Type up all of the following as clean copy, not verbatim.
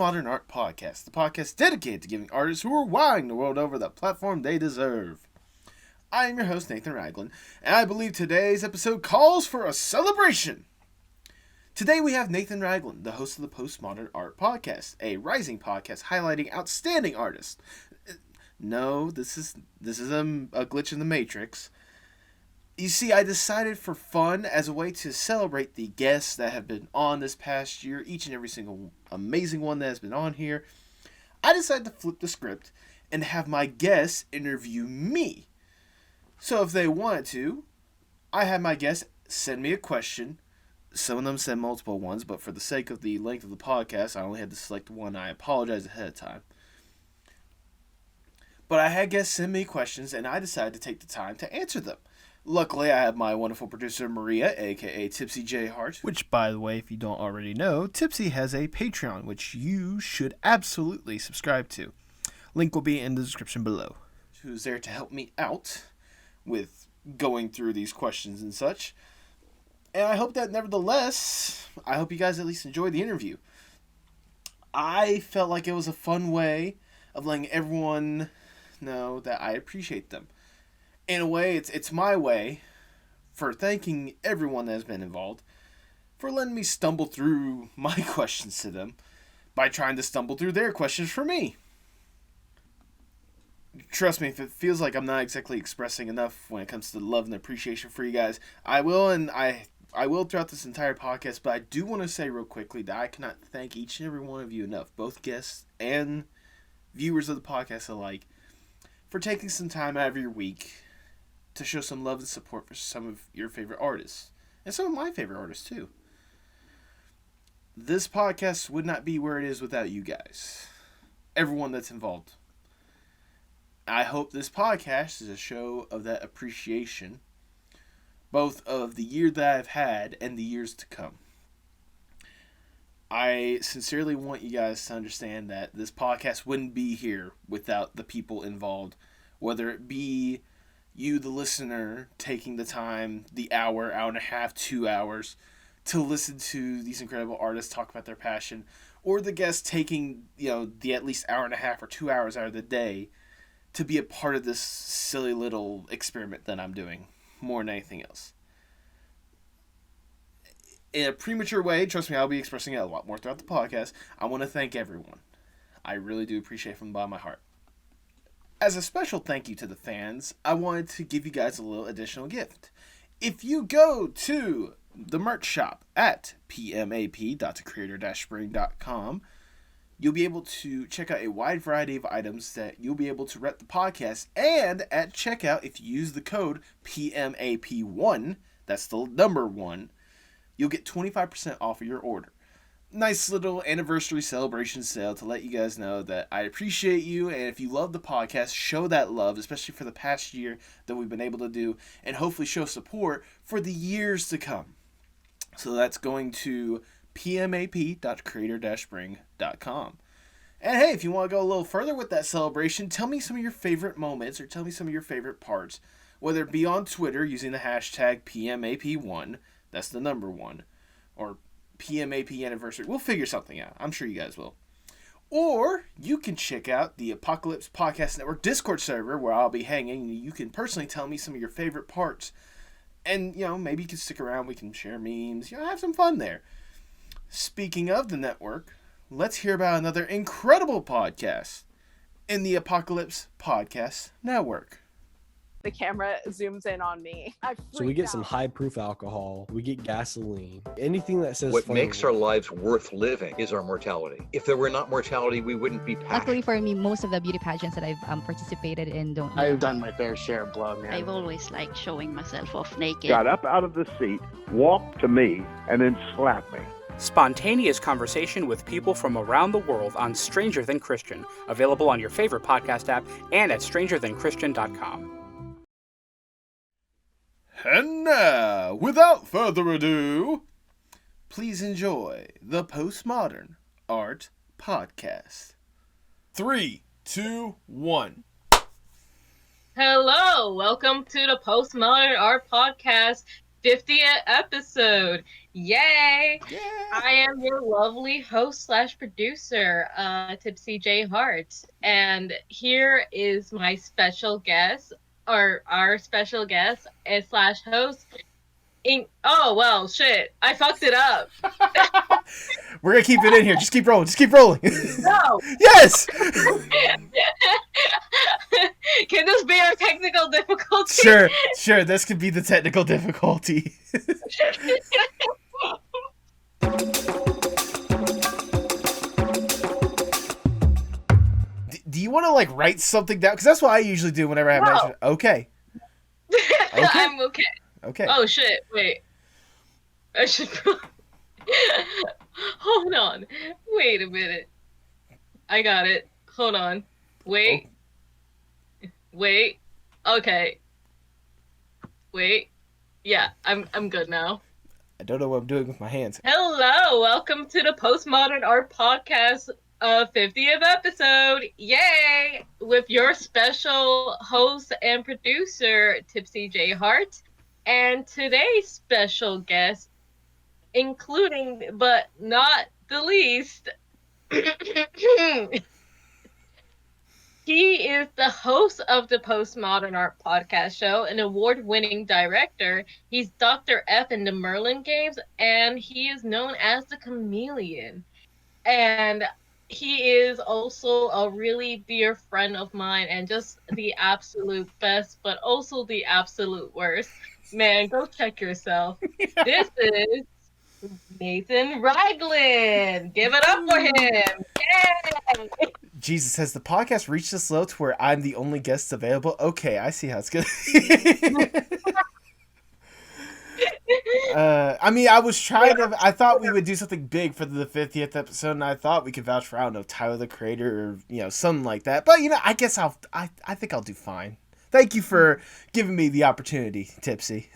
Postmodern Art Podcast, the podcast dedicated to giving artists who are wowing the world over the platform they deserve. I am your host, Nathan Ragland, and I believe today's episode calls for a celebration. Today we have Nathan Ragland, the host of the Postmodern Art Podcast, a rising podcast highlighting outstanding artists. No, this is a glitch in the Matrix. You see, I decided for fun, as a way to celebrate the guests that have been on this past year, each and every single amazing one that has been on here, I decided to flip the script and have my guests interview me. So if they wanted to, I had my guests send me a question. Some of them send multiple ones, but for the sake of the length of the podcast, I only had to select one. I apologize ahead of time. But I had guests send me questions, and I decided to take the time to answer them. Luckily, I have my wonderful producer, Maria, a.k.a. Tipsy J. Hart. Which, by the way, if you don't already know, Tipsy has a Patreon, which you should absolutely subscribe to. Link will be in the description below. Who's there to help me out with going through these questions and such. And I hope that, nevertheless, I hope you guys at least enjoyed the interview. I felt like it was a fun way of letting everyone know that I appreciate them. In a way, it's my way for thanking everyone that has been involved for letting me stumble through my questions to them by trying to stumble through their questions for me. Trust me, if it feels like I'm not exactly expressing enough when it comes to love and appreciation for you guys, I will, and I will throughout this entire podcast, but I do want to say real quickly that I cannot thank each and every one of you enough, both guests and viewers of the podcast alike, for taking some time out of your week to show some love and support for some of your favorite artists, and some of my favorite artists too. This podcast would not be where it is without you guys, everyone that's involved. I hope this podcast is a show of that appreciation, both of the year that I've had and the years to come. I sincerely want you guys to understand that this podcast wouldn't be here without the people involved, whether it be you, the listener, taking the time, the hour and a half, 2 hours, to listen to these incredible artists talk about their passion, or the guests taking, the at least hour and a half or 2 hours out of the day to be a part of this silly little experiment that I'm doing, more than anything else. In a premature way, trust me, I'll be expressing it a lot more throughout the podcast, I want to thank everyone. I really do appreciate it from the bottom of my heart. As a special thank you to the fans, I wanted to give you guys a little additional gift. If you go to the merch shop at pmap.creator-spring.com, you'll be able to check out a wide variety of items that you'll be able to rep the podcast, and at checkout, if you use the code PMAP1, that's the number 1, you'll get 25% off of your order. Nice little anniversary celebration sale to let you guys know that I appreciate you, and if you love the podcast, show that love, especially for the past year that we've been able to do, and hopefully show support for the years to come. So that's going to pmap.creator-spring.com. And hey, if you want to go a little further with that celebration, tell me some of your favorite moments, or tell me some of your favorite parts, whether it be on Twitter using the hashtag PMAP1, that's the number 1, or PMAP anniversary. We'll figure something out. I'm sure you guys will. Or you can check out the Apocalypse Podcast Network Discord server where I'll be hanging. You can personally tell me some of your favorite parts. And, maybe you can stick around. We can share memes. Have some fun there. Speaking of the network, let's hear about another incredible podcast in the Apocalypse Podcast Network. The camera zooms in on me. So we get some high-proof alcohol, we get gasoline, anything that says what flammable. makes our lives worth living is our mortality. If there were not mortality, we wouldn't be passionate. Luckily for me, most of the beauty pageants that I've participated in don't. I've done my fair share of blow, man. I've always liked showing myself off naked. Got up out of the seat, walked to me, and then slapped me. Spontaneous conversation with people from around the world on Stranger Than Christian, available on your favorite podcast app and at strangerthanchristian.com. And now, without further ado, please enjoy the Postmodern Art Podcast. 3, 2, 1. Hello, welcome to the Postmodern Art Podcast. 50th episode. Yay! Yeah. I am your lovely host / producer, Tipsy J Hart. And here is my special guest, or our special guest / host. Oh, well, shit. I fucked it up. We're going to keep it in here. Just keep rolling. Just keep rolling. No. Yes! Can this be our technical difficulty? Sure. This could be the technical difficulty. Do you want to, like, write something down? Because that's what I usually do whenever I have mention. Okay. I'm okay. Okay. Oh, shit. Wait. I should... Hold on. Wait a minute. I got it. Hold on. Wait. Wait. Okay. Wait. Yeah, I'm good now. I don't know what I'm doing with my hands. Hello, welcome to the Postmodern Art Podcast 50th episode. Yay! With your special host and producer, Tipsy J Hart. And today's special guest, including but not the least, he is the host of the Postmodern Art Podcast Show, an award-winning director. He's Dr. F in the Merlin games, and he is known as the Chameleon. And he is also a really dear friend of mine and just the absolute best, but also the absolute worst. Man, go check yourself. This is Nathan Ragland. Give it up for him. Yay! Jesus, has the podcast reached this low to where I'm the only guest available? Okay, I see how it's good. I thought we would do something big for the 50th episode, and I thought we could vouch for, I don't know, Tyler the Creator or, something like that. But, I guess I think I'll do fine. Thank you for giving me the opportunity, Tipsy.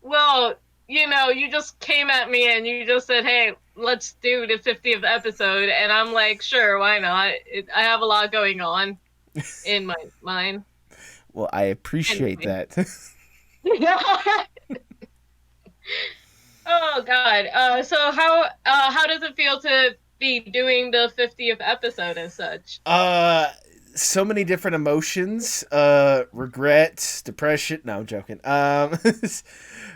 Well, you just came at me and you just said, hey, let's do the 50th episode. And I'm like, sure, why not? I have a lot going on in my mind. Well, I appreciate that. Oh, God. So how does it feel to be doing the 50th episode and such? So many different emotions, regret, depression. No, I'm joking.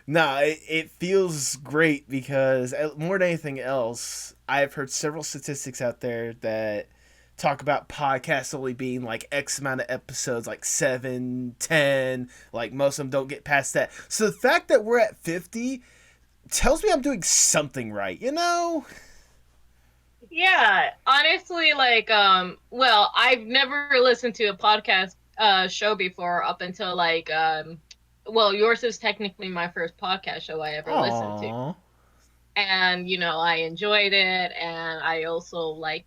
No, it feels great because more than anything else, I've heard several statistics out there that talk about podcasts only being like X amount of episodes, like 7, 10, like most of them don't get past that. So the fact that we're at 50 tells me I'm doing something right, Yeah, honestly, well, I've never listened to a podcast show before up until well, yours is technically my first podcast show I ever listened to. And, I enjoed it, and I also I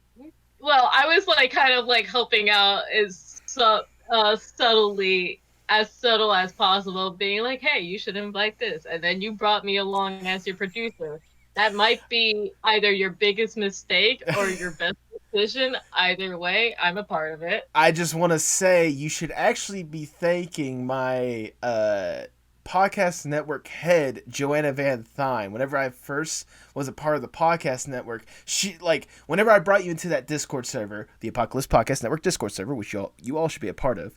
was kind of helping out as subtly, as subtle as possible, being like, hey, you should invite this. And then you brought me along as your producer. That might be either your biggest mistake or your best decision. Either way, I'm a part of it. I just want to say you should actually be thanking my podcast network head, Joanna Van Thine. Whenever I first was a part of the podcast network, she whenever I brought you into that Discord server, the Apocalypse Podcast Network Discord server, which you all should be a part of.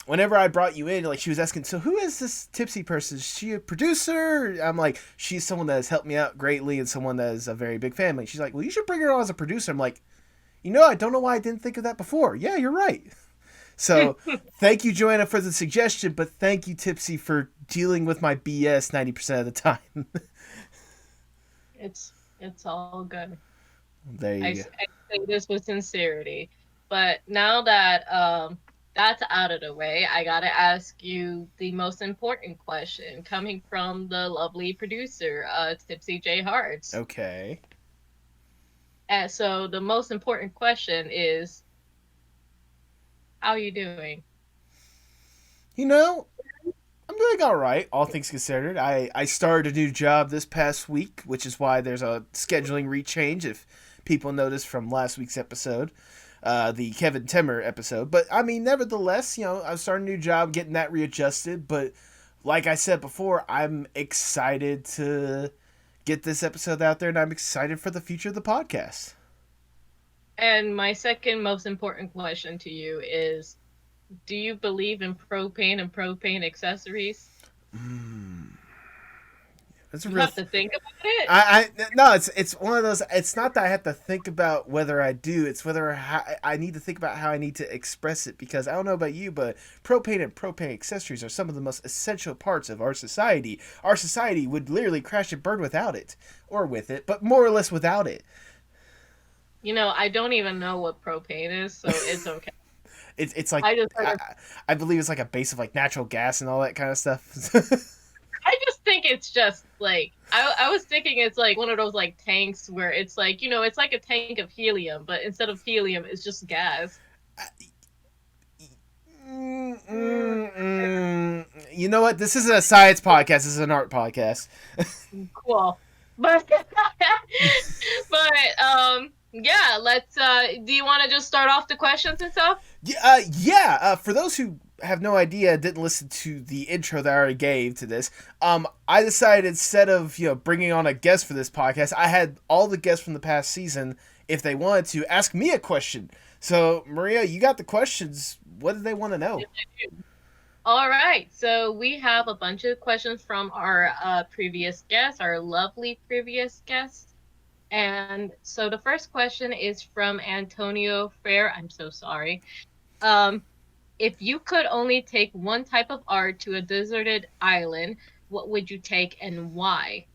Whenever I brought you in, she was asking, so who is this Tipsy person? Is she a producer? I'm like, she's someone that has helped me out greatly and someone that is a very big family. She's like, well, you should bring her on as a producer. I'm like, I don't know why I didn't think of that before. Yeah, you're right. So thank you, Joanna, for the suggestion, but thank you, Tipsy, for dealing with my BS 90% of the time. It's all good. There you go. I say this with sincerity. But now that that's out of the way, I gotta ask you the most important question coming from the lovely producer, Tipsy J Hart. Okay. And so the most important question is, how are you doing? I'm doing all right, all things considered. I started a new job this past week, which is why there's a scheduling rechange, if people noticed from last week's episode. The Kevin Timmer episode. But, nevertheless, I started a new job, getting that readjusted. But like I said before, I'm excited to get this episode out there, and I'm excited for the future of the podcast. And my second most important question to you is, do you believe in propane and propane accessories? That's you have to think about it. No, it's one of those. It's not that I have to think about whether I do. It's whether I need to think about how I need to express it, because I don't know about you, but propane and propane accessories are some of the most essential parts of our society. Our society would literally crash and burn without it, or with it, but more or less without it. I don't even know what propane is, so it's okay. It's like I believe it's like a base of like natural gas and all that kind of stuff. I just think it's just like I was thinking it's like one of those like tanks where it's like it's like a tank of helium, but instead of helium it's just gas. You know what? This isn't a science podcast. This is an art podcast. Cool, but yeah. Let's. Do you want to just start off the questions and stuff? Yeah. For those who have no idea, didn't listen to the intro that I already gave to this, I decided instead of bringing on a guest for this podcast, I had all the guests from the past season, if they wanted to, ask me a question. So Maria, you got the questions. What do they want to know? All right, so we have a bunch of questions from our previous guests, our lovely previous guests. And so the first question is from Antonio Fair. I'm so sorry. If you could only take one type of art to a deserted island, what would you take and why?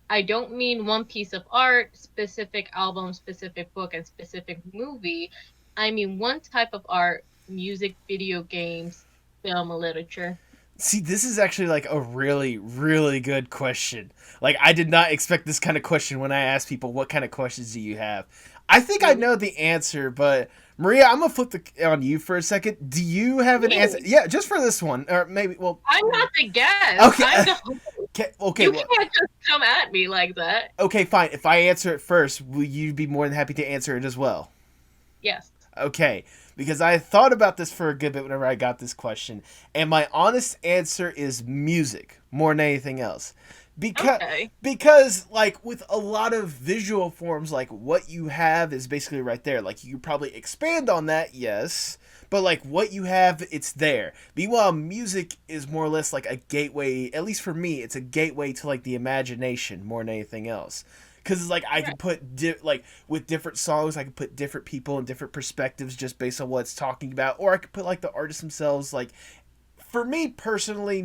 I don't mean one piece of art, specific album, specific book, and specific movie. I mean one type of art, music, video games, film, literature. See, this is actually like a really, really good question. Like, I did not expect this kind of question when I asked people, what kind of questions do you have? I think I know the answer, but Maria, I'm going to flip on you for a second. Do you have an answer? Yeah, just for this one. Or maybe, well... I'm not the guest. Okay. Okay. You can't just come at me like that. Okay, fine. If I answer it first, will you be more than happy to answer it as well? Yes. Okay, because I thought about this for a good bit whenever I got this question, and my honest answer is music more than anything else. Because like with a lot of visual forms, like what you have is basically right there. Like you could probably expand on that, yes, but like what you have, it's there. Meanwhile, music is more or less like a gateway, at least for me, it's a gateway to like the imagination more than anything else. Because it's like I could put, like, with different songs, I could put different people and different perspectives just based on what it's talking about. Or I could put, like, the artists themselves. Like, for me, personally,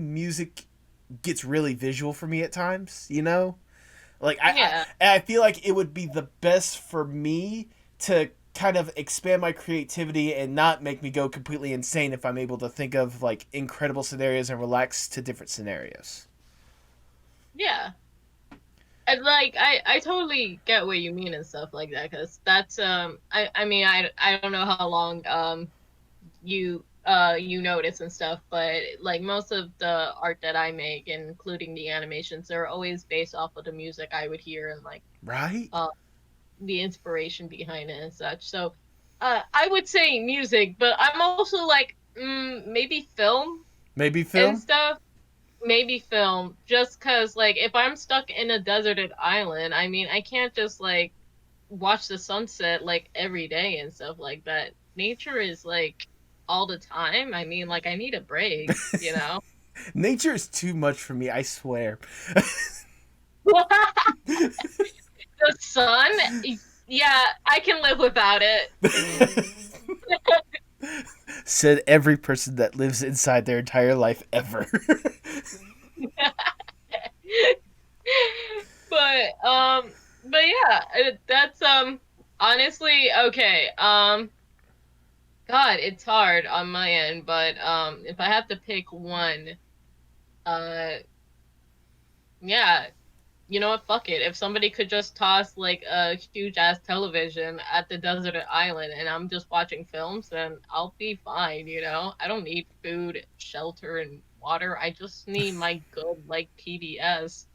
gets really visual for me at times, Like, I feel like it would be the best for me to kind of expand my creativity and not make me go completely insane if I'm able to think of, like, incredible scenarios and relax to different scenarios. Yeah. And like I totally get what you mean and stuff like that, because that's I mean I don't know how long you notice and stuff, but like most of the art that I make, including the animations, they're always based off of the music I would hear and like the inspiration behind it and such. So I would say music, but I'm also like maybe film and stuff. Maybe film, just because, like, if I'm stuck in a deserted island, I mean, I can't just, like, watch the sunset, like, every day and stuff like that. Nature is, like, all the time. I mean, like, I need a break, Nature is too much for me, I swear. The sun? Yeah, I can live without it. Said every person that lives inside their entire life ever. but yeah, that's honestly okay. God, it's hard on my end, but if I have to pick one, yeah, you know what, fuck it. If somebody could just toss like a huge ass television at the deserted island and I'm just watching films, then I'll be fine, I don't need food, shelter, and water. I just need my good, like, PBS.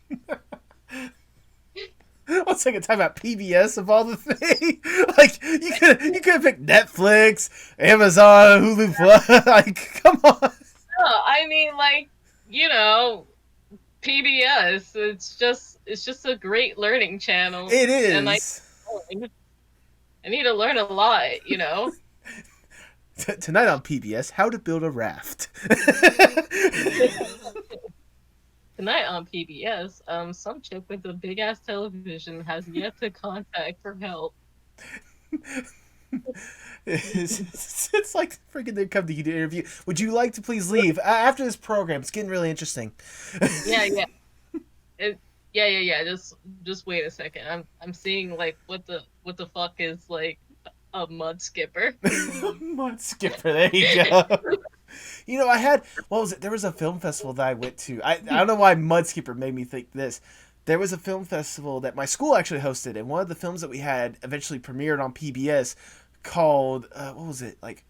Let's take a time about PBS of all the things. Like, you could have picked Netflix, Amazon, Hulu Plus. Like, come on. No, I mean, like, you know, PBS. It's just a great learning channel. It And is. I need to learn a lot, you know. Tonight on PBS, how to build a raft. Tonight on PBS, some chick with a big ass television has yet to contact for help. It's like freaking they come to you to interview. Would you like to please leave after this program? It's getting really interesting. Yeah. Yeah. Just wait a second. I'm seeing like what the fuck is like a mud skipper. Mud skipper. There you go. You know, I had, what was it? There was a film festival that I went to. I don't know why mud skipper made me think this. There was a film festival that my school actually hosted, and one of the films that we had eventually premiered on PBS called, what was it? Like,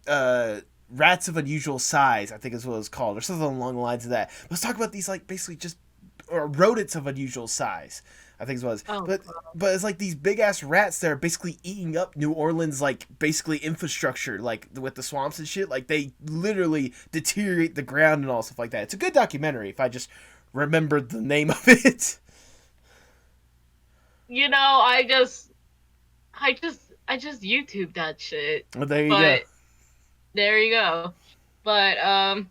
Rats of Unusual Size, I think is what it was called, or something along the lines of that. Let's talk about these, like, basically just, or rodents of unusual size, I think it was. Oh, but it's like these big ass rats that are basically eating up New Orleans, like basically infrastructure, like with the swamps and shit. Like they literally deteriorate the ground and all stuff like that. It's a good documentary if I just remembered the name of it. you know, I just YouTube that shit. Well, there you go. There you go. But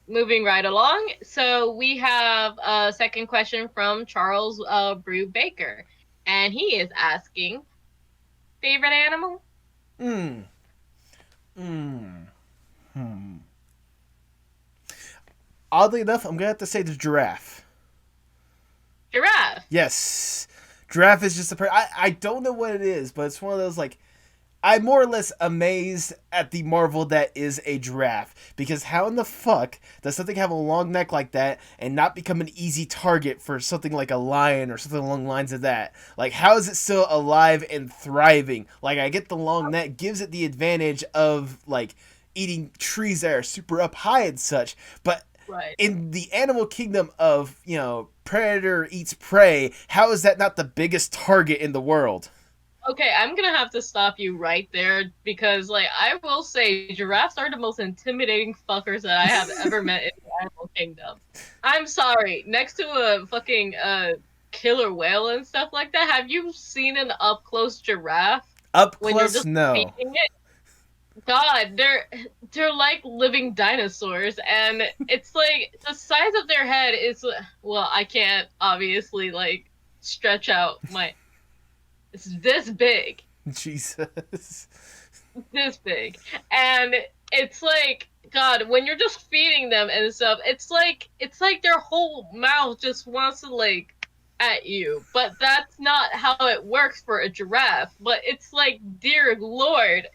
moving right along. So we have a second question from Charles Brew Baker, and he is asking, favorite animal? Oddly enough, I'm gonna have to say the giraffe. Giraffe. Yes, giraffe is just I don't know what it is, but it's one of those like. I'm more or less amazed at the marvel that is a giraffe, because how in the fuck does something have a long neck like that and not become an easy target for something like a lion or something along the lines of that? Like, how is it still alive and thriving? Like, I get the long neck gives it the advantage of, like, eating trees that are super up high and such, but right. In the animal kingdom of, you know, predator eats prey, how is that not the biggest target in the world? Okay, I'm gonna have to stop you right there, because, like, I will say giraffes are the most intimidating fuckers that I have ever met in the animal kingdom. I'm sorry. Next to a fucking killer whale and stuff like that, have you seen an up close giraffe? Up when you're close, just no. feeding it? God, they're like living dinosaurs, and it's like the size of their head is, well, I can't obviously like stretch out my. It's this big. Jesus. This big. And it's like, God, when you're just feeding them and stuff, it's like their whole mouth just wants to, like, at you. But that's not how it works for a giraffe. But it's like, dear Lord,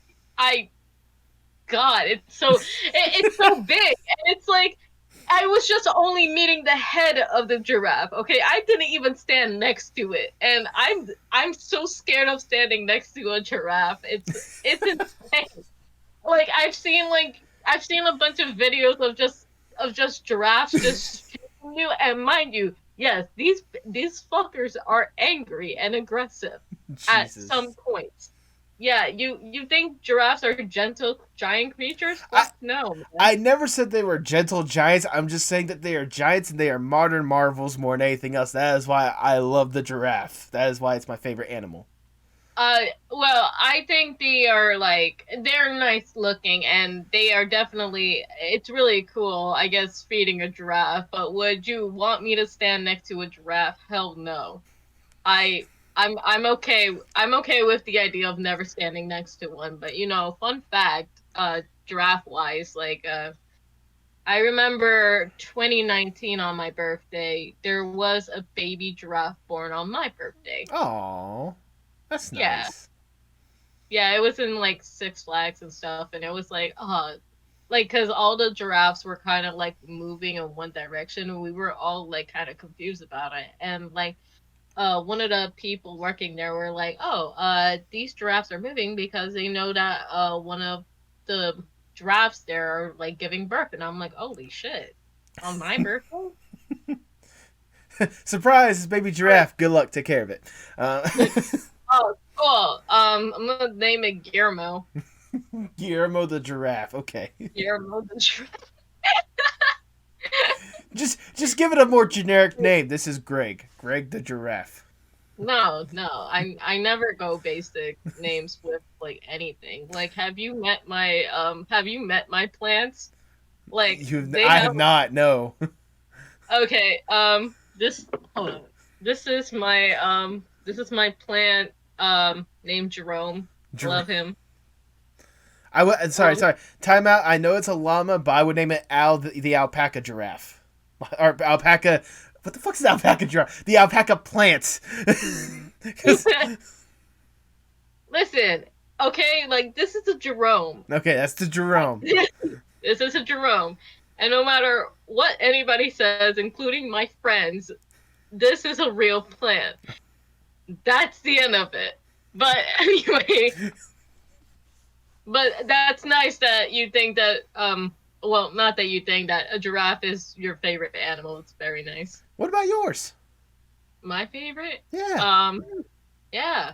God, it's so big. And it's like, I was just only meeting the head of the giraffe. Okay, I didn't even stand next to it, and I'm so scared of standing next to a giraffe. It's insane. Like I've seen a bunch of videos of just giraffes just shooting you, and mind you, yes, these fuckers are angry and aggressive at some points. Yeah, you think giraffes are gentle giant creatures? No. Man. I never said they were gentle giants. I'm just saying that they are giants and they are modern marvels more than anything else. That is why I love the giraffe. That is why it's my favorite animal. Well, I think they're nice looking, and they are definitely, it's really cool, I guess, feeding a giraffe, but would you want me to stand next to a giraffe? Hell no. I'm okay with the idea of never standing next to one, but you know, fun fact, giraffe wise, like I remember 2019 on my birthday, there was a baby giraffe born on my birthday. Oh, that's nice. Yeah, it was in like Six Flags and stuff, and it was like, because all the giraffes were kind of like moving in one direction, and we were all like kind of confused about it, and like. One of the people working there were like, these giraffes are moving because they know that one of the giraffes there are like giving birth, and I'm like, holy shit, on my birthday? Surprise, it's baby giraffe. Good luck, take care of it. Oh, cool. I'm gonna name it Guillermo. Guillermo the giraffe. Okay. Guillermo the giraffe. Just give it a more generic name. This is Greg. Greg the giraffe. No, I never go basic names with like anything. Like, have you met my plants? Like, I have not. No. Okay. This hold on. This is my plant. Named Jerome. Love him. Sorry. Time out. I know it's a llama, but I would name it Al the alpaca giraffe, or alpaca. What the fuck is alpaca giraffe? The alpaca plants. Listen, okay, like this is a Jerome. Okay, that's the Jerome. This is a Jerome, and no matter what anybody says, including my friends, this is a real plant. That's the end of it. But anyway. But that's nice that you think that, well, not that you think that a giraffe is your favorite animal. It's very nice. What about yours? My favorite? Yeah. Yeah.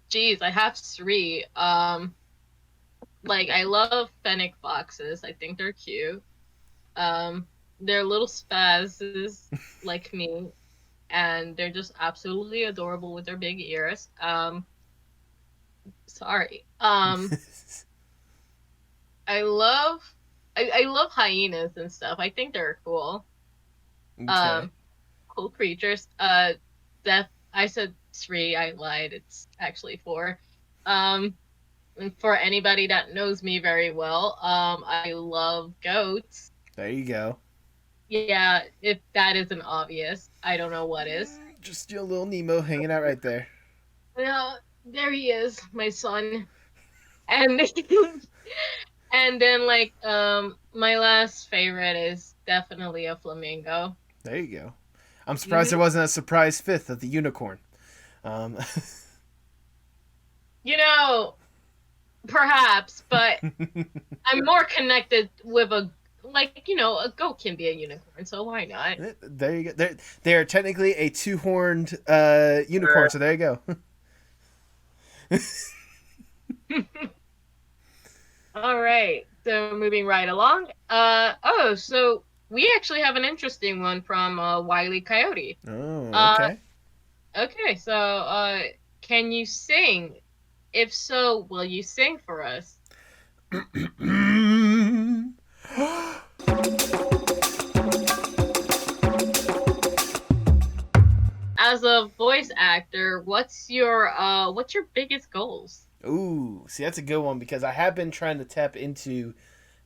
Geez, I have 3. Like, I love fennec foxes. I think they're cute. They're little spazzes like me, and they're just absolutely adorable with their big ears. Sorry. I love hyenas and stuff. I think they're cool. Okay. Cool creatures. I said 3. I lied. It's actually 4. And for anybody that knows me very well, I love goats. There you go. Yeah, if that isn't obvious, I don't know what is. Just your little Nemo hanging out right there. Well, there he is, my son. And and then like my last favorite is definitely a flamingo. There you go. I'm surprised there wasn't a surprise 5th of the unicorn. You know, perhaps, but I'm more connected with a goat can be a unicorn, so why not? There you go. They are technically a 2-horned unicorn, so there you go. All right, so moving right along. So we actually have an interesting one from Wiley Koyote. Oh, okay. Okay, so can you sing? If so, will you sing for us? As a voice actor, what's your biggest goals? Ooh, see, that's a good one because I have been trying to tap into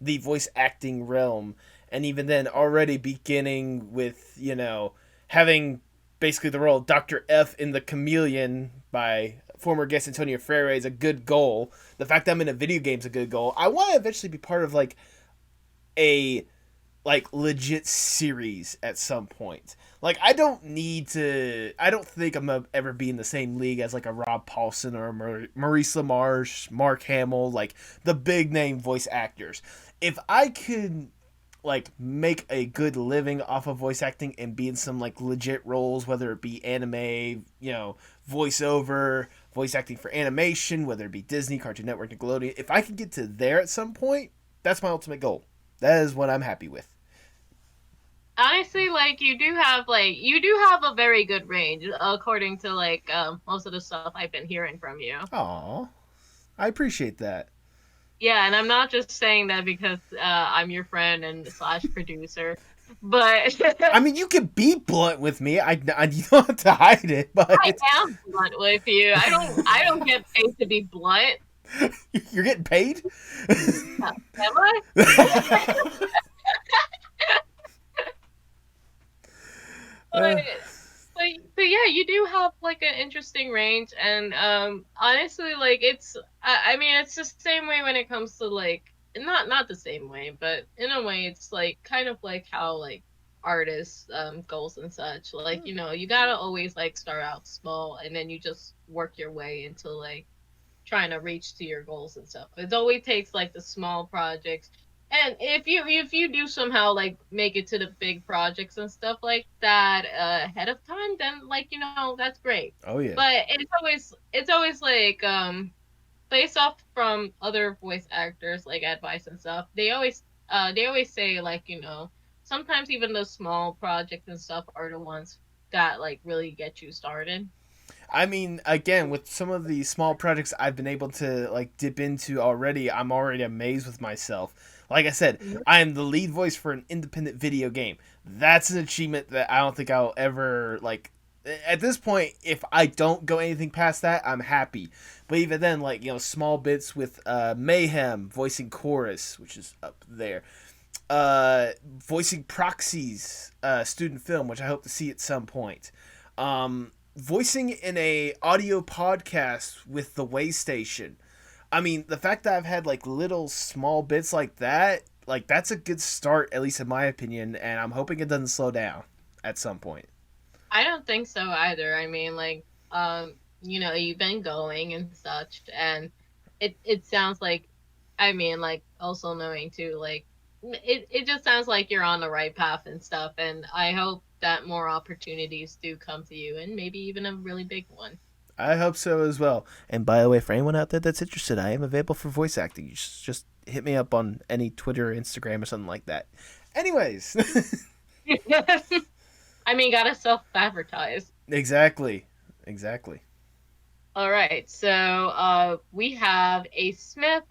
the voice acting realm, and even then already beginning with, having basically the role of Dr. F in The Chameleon by former guest Antonio Freire is a good goal. The fact that I'm in a video game is a good goal. I want to eventually be part of a legit series at some point. I don't think I'm gonna ever be in the same league as a Rob Paulson or a Maurice LaMarche, Mark Hamill, the big name voice actors. If I could make a good living off of voice acting and be in some legit roles, whether it be anime, voiceover, voice acting for animation, whether it be Disney, Cartoon Network, Nickelodeon, if I could get to there at some point, that's my ultimate goal. That is what I'm happy with. Honestly, you do have a very good range according to most of the stuff I've been hearing from you. Aw, I appreciate that. Yeah, and I'm not just saying that because I'm your friend and / producer, but I mean, you can be blunt with me. You don't have to hide it, but I am blunt with you. I don't get paid to be blunt. You're getting paid? Am I? But yeah, you do have an interesting range, and honestly, it's it's the same way when it comes to not the same way, but in a way it's kind of how artists goals and such. You gotta always start out small and then you just work your way into trying to reach to your goals and stuff. It always takes the small projects. And if you do somehow make it to the big projects and stuff like that ahead of time, then that's great. Oh yeah. But it's always based off from other voice actors advice and stuff. They always they always say, like, sometimes even the small projects and stuff are the ones that like really get you started. I mean, again, with some of the small projects I've been able to like dip into already, I'm already amazed with myself. Like I said, I am the lead voice for an independent video game. That's an achievement that I don't think I'll ever like. At this point, if I don't go anything past that, I'm happy. But even then, like, small bits with Mayhem voicing Chorus, which is up there. Voicing Proxy's student film, which I hope to see at some point. Voicing in a audio podcast with the Waystation. I mean, the fact that I've had like little small bits like that, like that's a good start, at least in my opinion, and I'm hoping it doesn't slow down at some point. I don't think so either. I mean, like, you've been going and such, and it sounds like, I mean, like, also knowing too, like, it just sounds like you're on the right path and stuff, and I hope that more opportunities do come to you, and maybe even a really big one. I hope so as well. And by the way, for anyone out there that's interested, I am available for voice acting. You just hit me up on any Twitter or Instagram or something like that. Anyways. I mean, gotta self-advertise. Exactly. All right, so we have a Smith,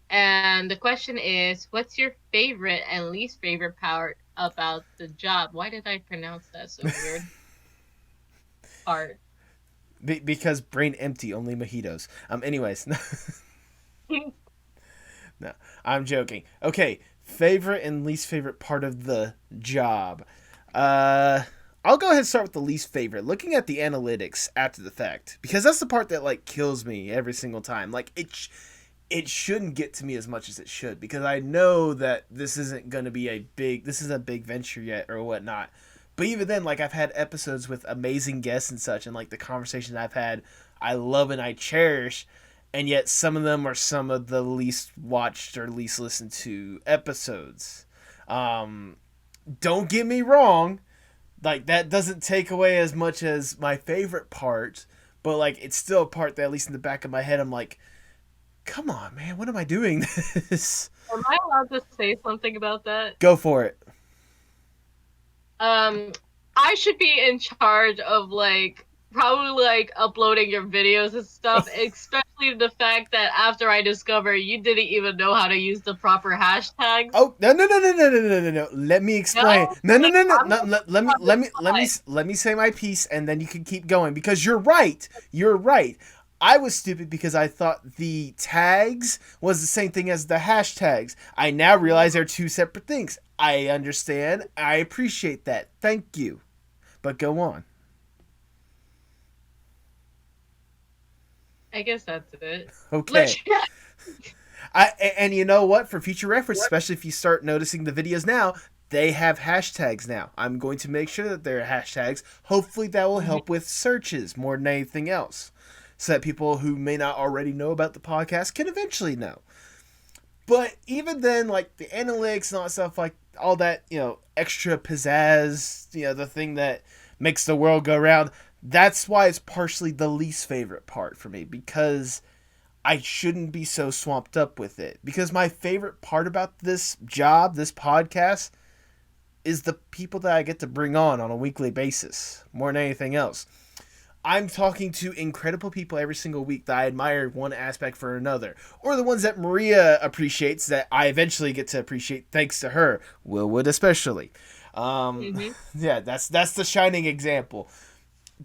and the question is, what's your favorite and least favorite part about the job? Why did I pronounce that so weird? Part. Because brain empty, only mojitos. Anyways. No, I'm joking. Okay, favorite and least favorite part of the job. I'll go ahead and start with the least favorite. Looking at the analytics after the fact, because that's the part that like kills me every single time. Like it shouldn't get to me as much as it should, because I know that this isn't going to be a big venture yet or whatnot. But even then, like, I've had episodes with amazing guests and such, and like the conversations I've had, I love and I cherish, and yet some of them are some of the least watched or least listened to episodes. Don't get me wrong, like, that doesn't take away as much as my favorite part, but like, it's still a part that, at least in the back of my head, I'm like, come on, man, what am I doing this? Am I allowed to say something about that? Go for it. I should be in charge of like probably like uploading your videos and stuff, especially the fact that after I discovered you didn't even know how to use the proper hashtags. Oh, no. Let me explain. No. Let me say my piece, and then you can keep going, because you're right. I was stupid because I thought the tags was the same thing as the hashtags. I now realize they're two separate things. I understand. I appreciate that. Thank you. But go on. I guess that's it. Okay. And you know what? For future reference, especially if you start noticing the videos now, they have hashtags now. I'm going to make sure that there are hashtags. Hopefully that will help with searches more than anything else, so that people who may not already know about the podcast can eventually know. But even then, like, the analytics and all that stuff, like, all that, extra pizzazz, the thing that makes the world go round, that's why it's partially the least favorite part for me, because I shouldn't be so swamped up with it. Because my favorite part about this job, this podcast, is the people that I get to bring on a weekly basis, more than anything else. I'm talking to incredible people every single week that I admire one aspect for another. Or the ones that Maria appreciates that I eventually get to appreciate thanks to her. Willwood especially. Yeah, that's the shining example.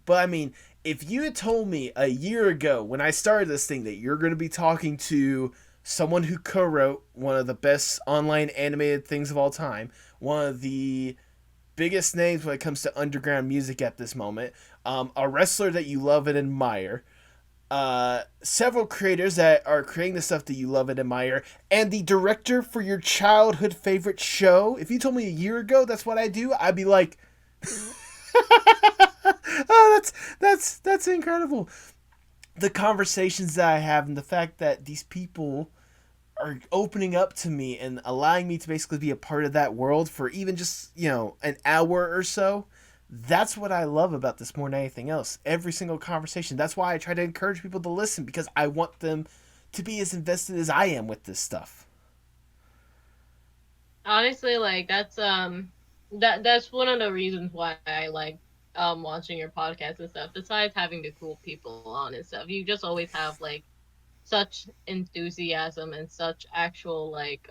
But I mean, if you had told me a year ago when I started this thing that you're going to be talking to someone who co-wrote one of the best online animated things of all time, one of the biggest names when it comes to underground music at this moment, a wrestler that you love and admire, several creators that are creating the stuff that you love and admire, and the director for your childhood favorite show. If you told me a year ago that's what I do, I'd be like, oh, that's incredible. The conversations that I have and the fact that these people are opening up to me and allowing me to basically be a part of that world for even just, an hour or so. That's what I love about this more than anything else. Every single conversation. That's why I try to encourage people to listen, because I want them to be as invested as I am with this stuff. honestly, like that's one of the reasons why I like watching your podcast and stuff. Besides having the cool people on and stuff, you just always have like such enthusiasm and such actual like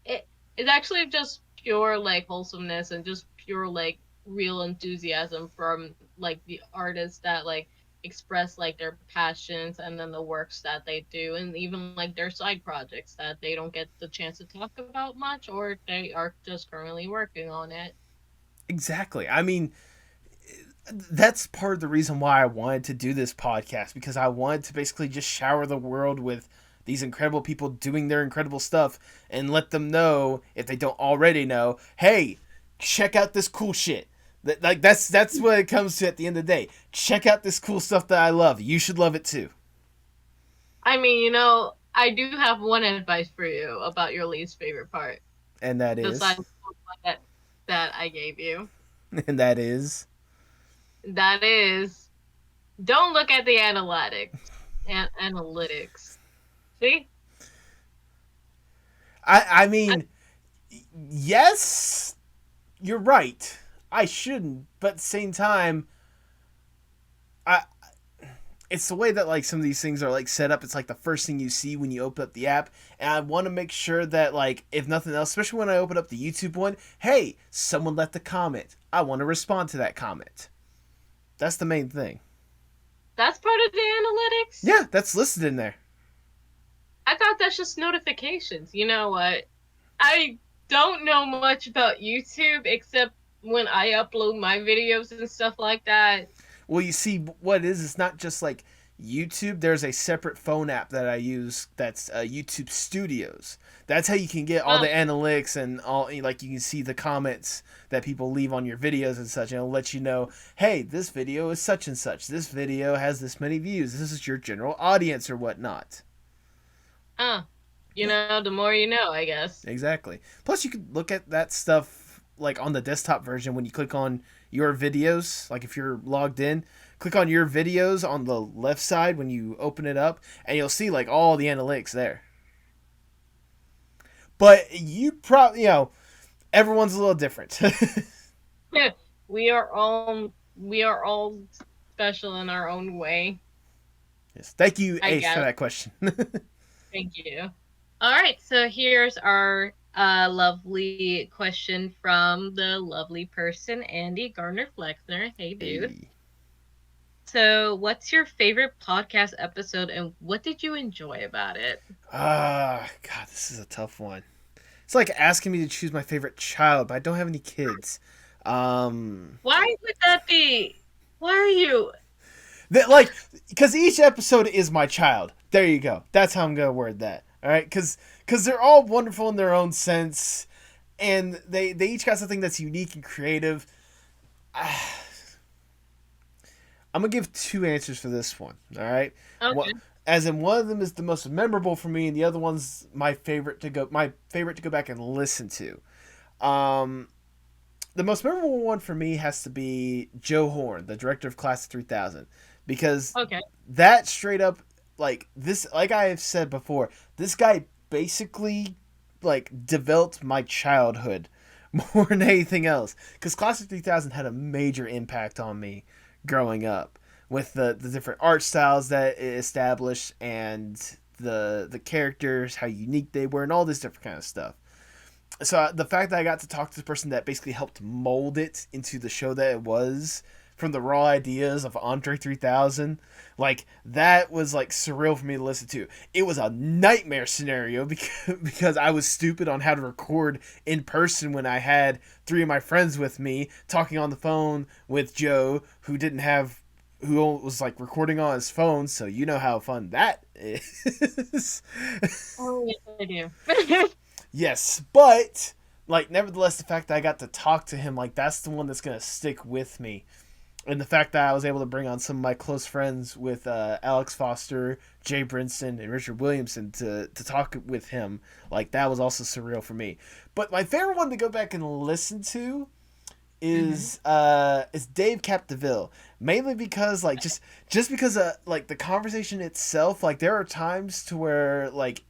it's actually just pure like wholesomeness and just pure like real enthusiasm from like the artists that like express like their passions and then the works that they do and even like their side projects that they don't get the chance to talk about much or they are just currently working on it. Exactly. I mean, that's part of the reason why I wanted to do this podcast, because I wanted to basically just shower the world with these incredible people doing their incredible stuff and let them know, if they don't already know, hey, check out this cool shit. That's what it comes to at the end of the day. Check out this cool stuff that I love. You should love it too. I mean, I do have one advice for you about your least favorite part. And that is? Besides that I gave you. And that is? That is, don't look at the analytics. See? I mean, yes, you're right. I shouldn't, but at the same time, it's the way that like some of these things are like set up. It's like the first thing you see when you open up the app, and I want to make sure that like if nothing else, especially when I open up the YouTube one, hey, someone left a comment. I want to respond to that comment. That's the main thing. That's part of the analytics? Yeah, that's listed in there. I thought that's just notifications. You know what? I don't know much about YouTube except when I upload my videos and stuff like that. Well, you see, what it is, it's not just like YouTube. There's a separate phone app that I use that's YouTube Studios. That's how you can get all the analytics and all, like you can see the comments that people leave on your videos and such, and it'll let you know, hey, this video is such and such. This video has this many views. This is your general audience or whatnot. The more you know, I guess. Exactly. Plus, you can look at that stuff like on the desktop version when you click on your videos. Like if you're logged in, click on your videos on the left side when you open it up, and you'll see like all the analytics there. But you probably, everyone's a little different. Yeah, we are all special in our own way. Yes. Thank you, Ace, for that question. Thank you. All right, so here's our lovely question from the lovely person, Andy Gardner Flexner. Hey, dude. Hey. So, what's your favorite podcast episode, and what did you enjoy about it? God, this is a tough one. It's like asking me to choose my favorite child, but I don't have any kids. Why would that be? Why are you? Because each episode is my child. There you go. That's how I'm going to word that. All right? Because they're all wonderful in their own sense, and they each got something that's unique and creative. I'm going to give two answers for this one. All right? Okay. As in, one of them is the most memorable for me, and the other one's my favorite to go back and listen to. The most memorable one for me has to be Joe Horn, the director of Class of 3000, because that straight up, like I have said before, this guy basically like developed my childhood more than anything else, because Class of 3000 had a major impact on me growing up, with the different art styles that it established and the characters, how unique they were, and all this different kind of stuff. So the fact that I got to talk to the person that basically helped mold it into the show that it was, from the raw ideas of Andre 3000, like that was like surreal for me to listen to. It was a nightmare scenario because I was stupid on how to record in person when I had three of my friends with me talking on the phone with Joe, who was like recording on his phone, so you know how fun that is. Oh, yes, I do. Yes, but like nevertheless, the fact that I got to talk to him, like that's the one that's gonna stick with me. And the fact that I was able to bring on some of my close friends with Alex Foster, Jay Brinson, and Richard Williamson to talk with him, like that was also surreal for me. But my favorite one to go back and listen to is Dave Capdeville, mainly because like just because like the conversation itself, like there are times to where like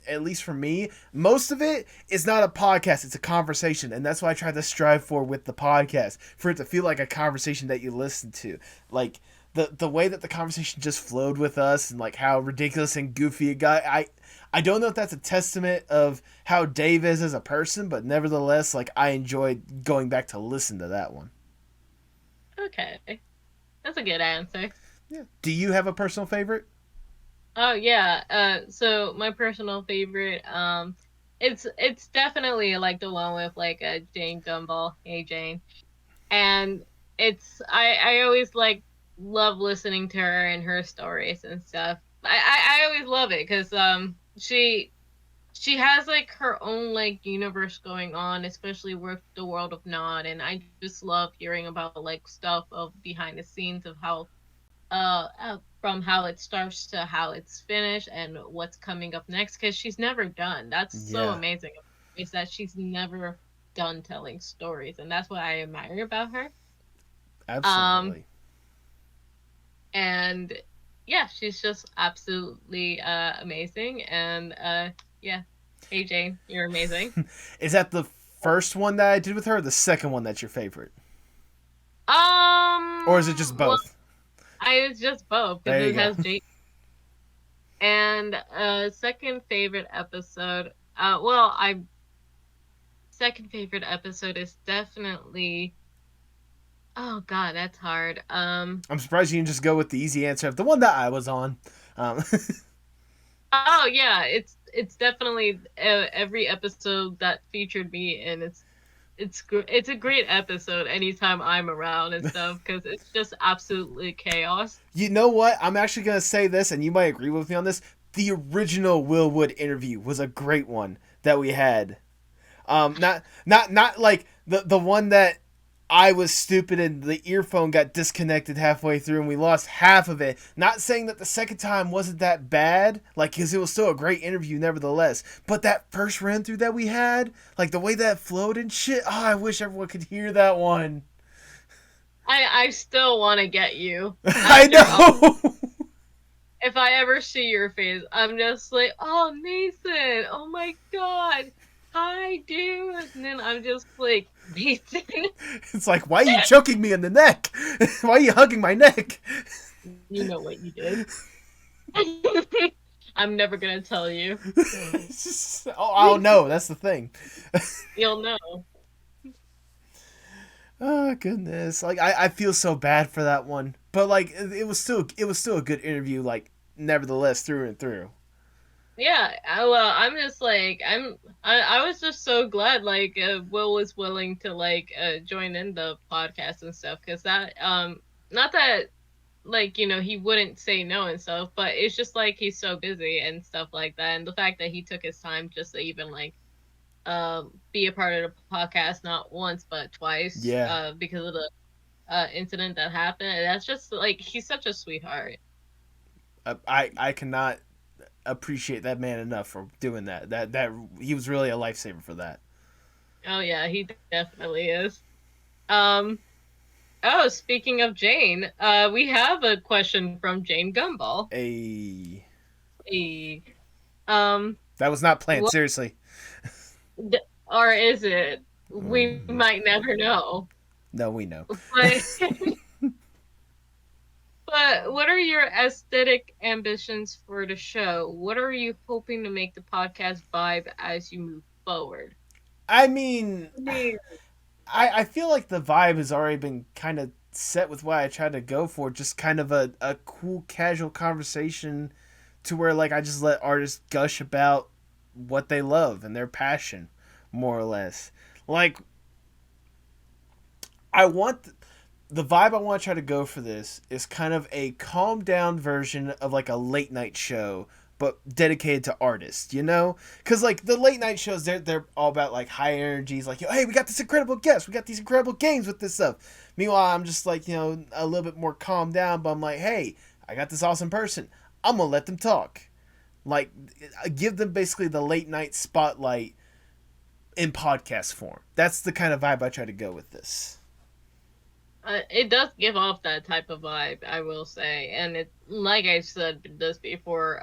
at least for me, most of it is not a podcast, it's a conversation, and that's what I try to strive for with the podcast, for it to feel like a conversation that you listen to. Like the way that the conversation just flowed with us, and like how ridiculous and goofy it got. I don't know if that's a testament of how Dave is as a person, but nevertheless, like, I enjoyed going back to listen to that one. Okay. That's a good answer. Yeah. Do you have a personal favorite? Oh yeah. So my personal favorite, it's definitely like the one with like Jane Gumball. Hey Jane. And I always like love listening to her and her stories and stuff. I always love it because she has like her own like universe going on, especially with the world of Nod, and I just love hearing about like stuff of behind the scenes of how from how it starts to how it's finished and what's coming up next, because she's never done. That's so amazing, is that she's never done telling stories, and that's what I admire about her. Absolutely. And yeah, she's just absolutely amazing, and yeah. Hey Jane, you're amazing. Is that the first one that I did with her, or the second one that's your favorite? Or is it just both? Well, it's just both, because it has Jane. And second favorite episode, second favorite episode is definitely, oh god, that's hard. I'm surprised you didn't just go with the easy answer of the one that I was on. Oh yeah, it's definitely every episode that featured me, and it's a great episode anytime I'm around and stuff, because it's just absolutely chaos. You know what? I'm actually gonna say this, and you might agree with me on this. The original Will Wood interview was a great one that we had. Not like the one that I was stupid and the earphone got disconnected halfway through and we lost half of it. Not saying that the second time wasn't that bad, like, because it was still a great interview nevertheless. But that first run through that we had, like the way that flowed and shit, I wish everyone could hear that one. I still want to get you. I know. If I ever see your face, I'm just like, oh, Nathan, oh my god, hi, dude. And then I'm just like, Nathan. It's like, why are you choking me in the neck? Why are you hugging my neck? You know what you did. I'm never gonna tell you. I'll know. That's the thing. You'll know. Oh goodness! Like I feel so bad for that one, but like it was still a good interview. Like nevertheless, through and through. Yeah, I'm just like I was just so glad like Will was willing to like join in the podcast and stuff, because that not that like, you know, he wouldn't say no and stuff, but it's just like he's so busy and stuff like that, and the fact that he took his time just to even like be a part of the podcast not once but twice, because of the incident that happened. That's just like, he's such a sweetheart. I cannot appreciate that man enough for doing that. That he was really a lifesaver for that. Oh yeah, he definitely is. Speaking of Jane, we have a question from Jane Gumball. That was not planned, seriously. Or is it? We might never know. No, we know. But what are your aesthetic ambitions for the show? What are you hoping to make the podcast vibe as you move forward? I mean, I feel like the vibe has already been kind of set with what I tried to go for. Just kind of a cool, casual conversation to where, like, I just let artists gush about what they love and their passion, more or less. Like, the vibe I want to try to go for this is kind of a calm down version of like a late night show, but dedicated to artists, you know? Because like the late night shows, they're all about like high energies, like, hey, we got this incredible guest, we got these incredible games with this stuff. Meanwhile, I'm just like, you know, a little bit more calmed down, but I'm like, hey, I got this awesome person, I'm gonna let them talk. Like, give them basically the late night spotlight in podcast form. That's the kind of vibe I try to go with this. It does give off that type of vibe, I will say, and it, like I said this before,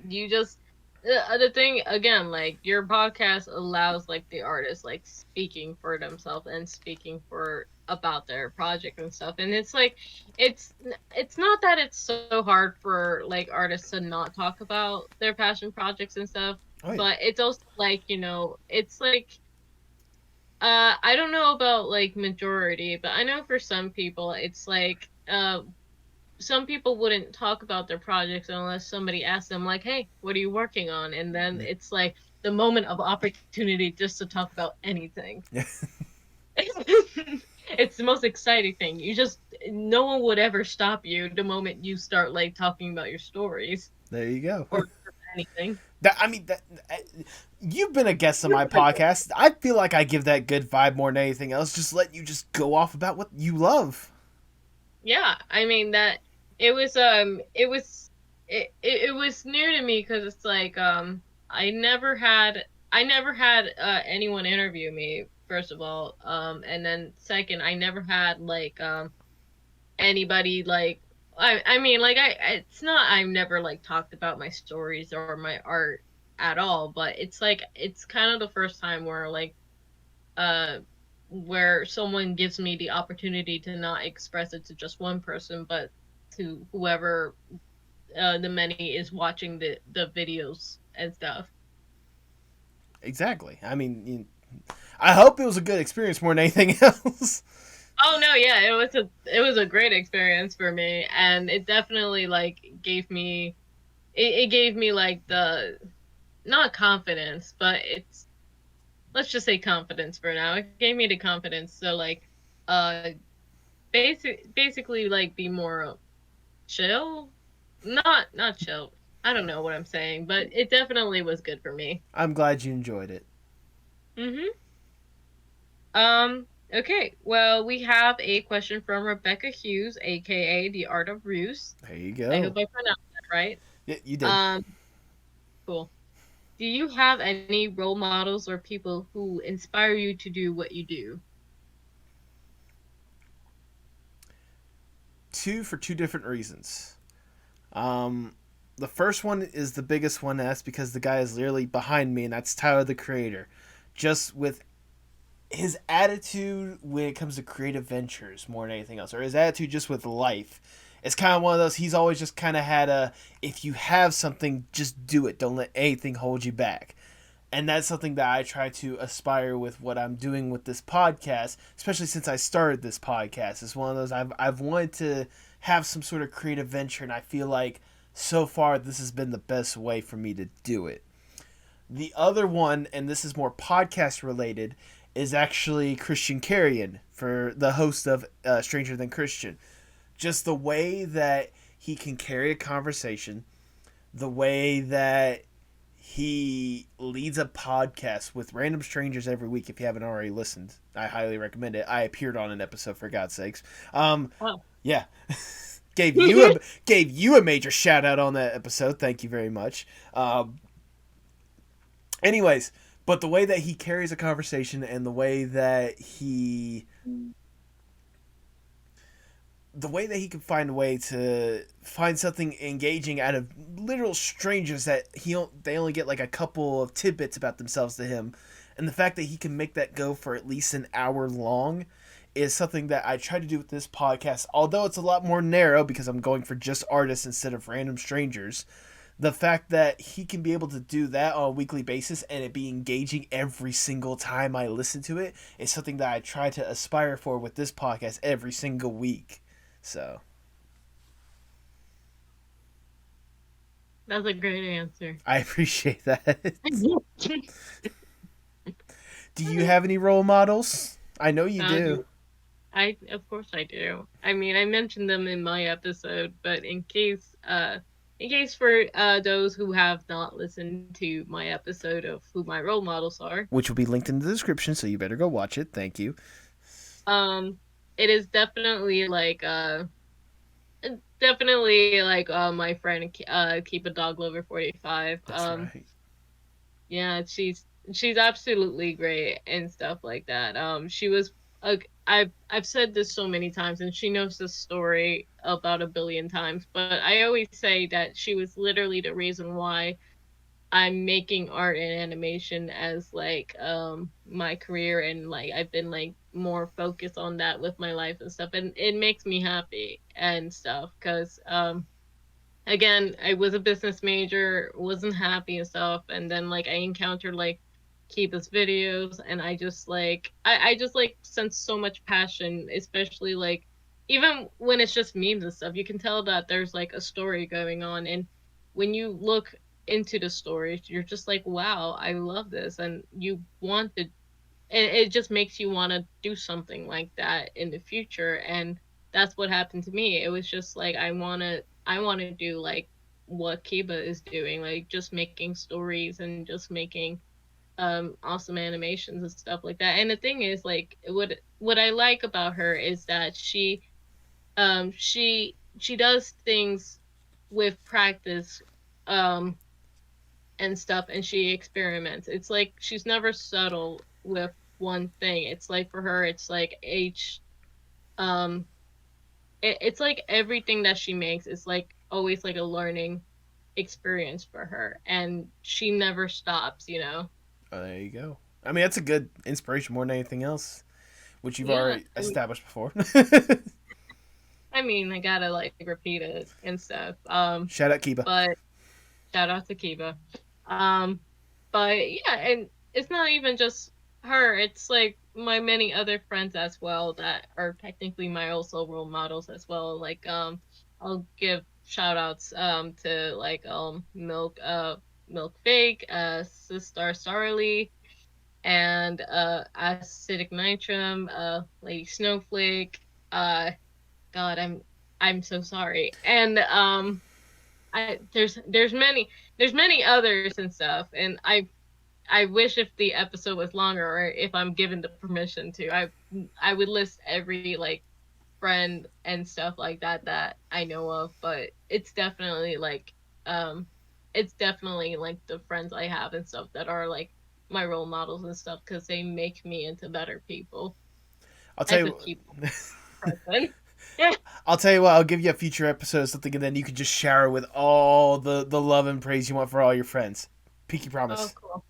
you just the thing again, like your podcast allows like the artist like speaking for themselves and speaking for about their project and stuff, and it's like it's not that it's so hard for like artists to not talk about their passion projects and stuff, but it's also like, you know, it's like I don't know about like majority, but I know for some people it's like some people wouldn't talk about their projects unless somebody asked them like, hey, what are you working on? And then it's like the moment of opportunity just to talk about anything. It's the most exciting thing. No one would ever stop you the moment you start like talking about your stories. There you go. Or anything. You've been a guest on my podcast. I feel like I give that good vibe more than anything else. Just let you just go off about what you love. Yeah, I mean that it was new to me because it's like I never had anyone interview me, first of all, and then second, I never had like anybody like I mean like it's not I've never like talked about my stories or my art at all, but it's like it's kind of the first time where like where someone gives me the opportunity to not express it to just one person, but to whoever the many is watching the videos and stuff. Exactly. I mean, I hope it was a good experience more than anything else. Oh no, yeah, it was a great experience for me, and it definitely like gave me it gave me like the not confidence, but let's just say confidence for now. It gave me the confidence to like basically like be more chill. Not chill. I don't know what I'm saying, but it definitely was good for me. I'm glad you enjoyed it. Okay, well, we have a question from Rebecca Hughes, aka The Art of Ruse. There you go. I hope I pronounced that right. Yeah, you did. Cool. Do you have any role models or people who inspire you to do what you do? For two different reasons. The first one is the biggest one, and that's because the guy is literally behind me, and that's Tyler, the Creator. Just with his attitude when it comes to creative ventures more than anything else, or his attitude just with life. It's kind of one of those, he's always just kind of had if you have something, just do it. Don't let anything hold you back. And that's something that I try to aspire with what I'm doing with this podcast, especially since I started this podcast. It's one of those, I've wanted to have some sort of creative venture, and I feel like so far this has been the best way for me to do it. The other one, and this is more podcast related, is actually Christian Carrion, for the host of Stranger Than Christian. Just the way that he can carry a conversation, the way that he leads a podcast with random strangers every week. If you haven't already listened, I highly recommend it. I appeared on an episode, for God's sakes. Yeah. gave you a major shout out on that episode. Thank you very much. Anyways, but the way that he carries a conversation and the way that he can find a way to find something engaging out of literal strangers that they only get like a couple of tidbits about themselves to him, and the fact that he can make that go for at least an hour long is something that I try to do with this podcast, although it's a lot more narrow because I'm going for just artists instead of random strangers. The fact that he can be able to do that on a weekly basis and it be engaging every single time I listen to it is something that I try to aspire for with this podcast every single week. So. That's a great answer. I appreciate that. Do you have any role models? I know you do. Of course I do. I mean, I mentioned them in my episode, but in case for those who have not listened to my episode of who my role models are, which will be linked in the description, so you better go watch it. Thank you. It is definitely like my friend Keep a Dog Lover 45. That's right. Yeah, she's absolutely great and stuff like that. She was I've said this so many times, and she knows this story about 1 billion times, but I always say that she was literally the reason why I'm making art and animation as like my career, and like I've been like more focused on that with my life and stuff, and it makes me happy and stuff because again, I was a business major, wasn't happy and stuff, and then like I encountered like Kiba's videos, and I just like I just like sense so much passion, especially like even when it's just memes and stuff, you can tell that there's like a story going on, and when you look into the story, you're just like, wow, I love this, and you want to, and it just makes you want to do something like that in the future, and that's what happened to me. It was just like I want to do like what Kiba is doing, like just making stories and just making awesome animations and stuff like that. And the thing is, like, what I like about her is that she does things with practice and stuff, and she experiments. It's like she's never subtle with one thing. It's like for her, it's like um it's like everything that she makes is like always like a learning experience for her, and she never stops, you know. There you go. I mean, that's a good inspiration more than anything else, which you've Yeah, already established before. I mean, I gotta like repeat it and stuff. Shout out Kiba. But shout out to Kiba. But yeah, and it's not even just her. It's like my many other friends as well that are technically my also role models as well. Like I'll give shout outs to like Milk Fake, Sister Starly, and Acidic Nitrum, Lady Snowflake. God, I'm so sorry. And there's many others and stuff, and I wish if the episode was longer, or if I'm given the permission to, I would list every like friend and stuff like that I know of, but it's definitely like the friends I have and stuff that are like my role models and stuff, because they make me into better people. I'll tell you. Person. I'll tell you what. I'll give you a future episode or something, and then you can just shower with all the love and praise you want for all your friends. Pinky promise. Oh,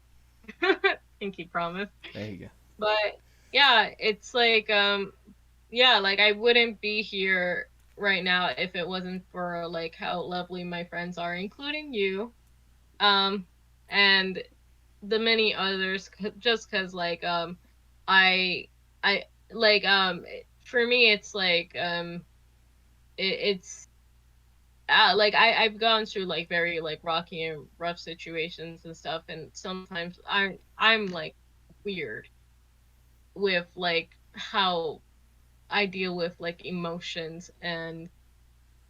cool. Pinky promise. There you go. But yeah, it's like yeah, like I wouldn't be here right now if it wasn't for like how lovely my friends are, including you, and the many others. Just because like I like for me it's like it's like I've gone through like very like rocky and rough situations and stuff, and sometimes I'm like weird with like how I deal with like emotions, and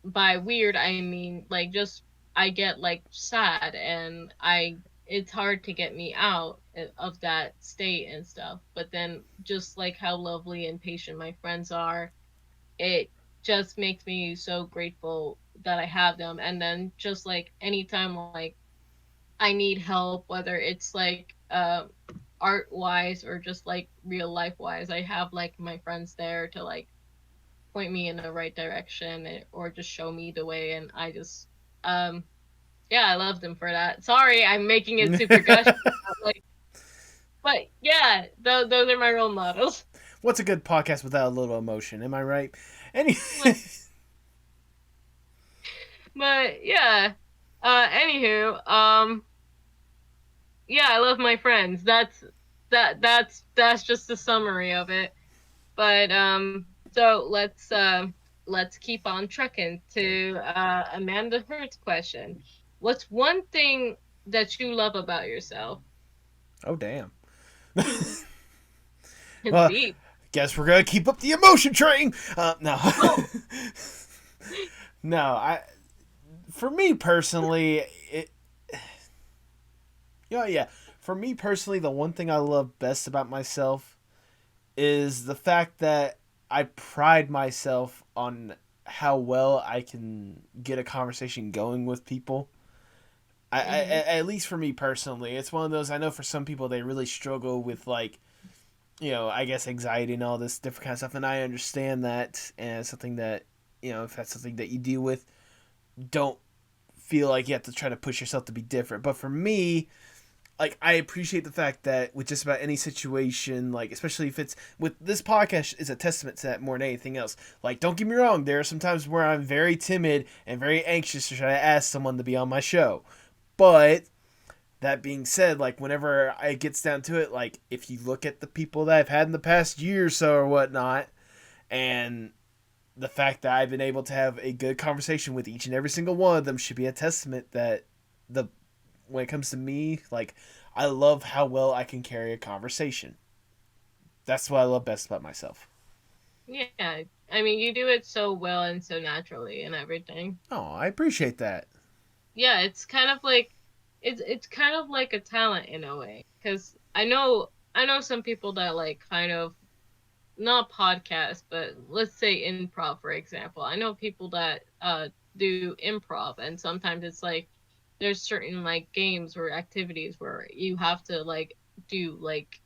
by weird I mean like just I get like sad, and it's hard to get me out of that state and stuff. But then just like how lovely and patient my friends are, it just makes me so grateful that I have them. And then just like anytime like I need help, whether it's like art wise or just like real life wise, I have like my friends there to like point me in the right direction, or just show me the way. And I just yeah, I love them for that. Sorry, I'm making it super gushing. But yeah, those are my role models. What's a good podcast without a little emotion? Am I right? Anyway. But yeah, anywho, yeah, I love my friends. That's just the summary of it. But so let's keep on trucking to Amanda Hurt's question. What's one thing that you love about yourself? Oh damn. It's Well, deep. Guess we're gonna keep up the emotion train. No. No, for me personally, for me personally, the one thing I love best about myself is the fact that I pride myself on how well I can get a conversation going with people. At least for me personally, it's one of those, I know for some people they really struggle with like, I guess anxiety and all this different kind of stuff, and I understand that, and it's something that, if that's something that you deal with, don't feel like you have to try to push yourself to be different. But for me, like, I appreciate the fact that with just about any situation, like, especially if it's with this podcast is a testament to that more than anything else. Like, don't get me wrong, there are some times where I'm very timid and very anxious to try to ask someone to be on my show. But that being said, like, whenever it gets down to it, like, if you look at the people that I've had in the past year or so or whatnot, and the fact that I've been able to have a good conversation with each and every single one of them should be a testament that when it comes to me, like, I love how well I can carry a conversation. That's what I love best about myself. Yeah, I mean, you do it so well and so naturally and everything. Oh, I appreciate that. Yeah, it's kind of like it's kind of like a talent in a way, because I know some people that like kind of not podcast, but let's say improv, for example. I know people that do improv, and sometimes it's like there's certain like games or activities where you have to like do like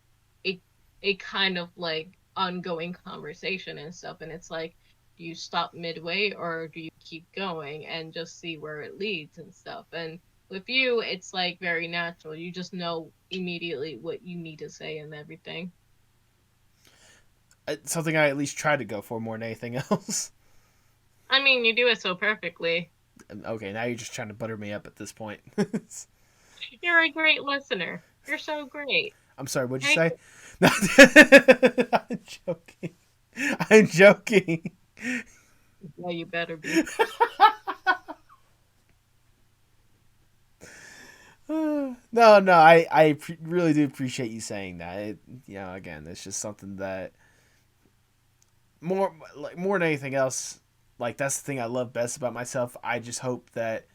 a kind of like ongoing conversation and stuff, and it's like, do you stop midway or do you keep going and just see where it leads and stuff? And with you, it's like very natural. You just know immediately what you need to say and everything. It's something I at least try to go for more than anything else. I mean, you do it so perfectly. Okay, now you're just trying to butter me up at this point. You're a great listener. You're so great. I'm sorry, what'd you say? I'm joking. Yeah, you better be. No, I really do appreciate you saying that. Again, it's just something that more than anything else, like, that's the thing I love best about myself. I just hope that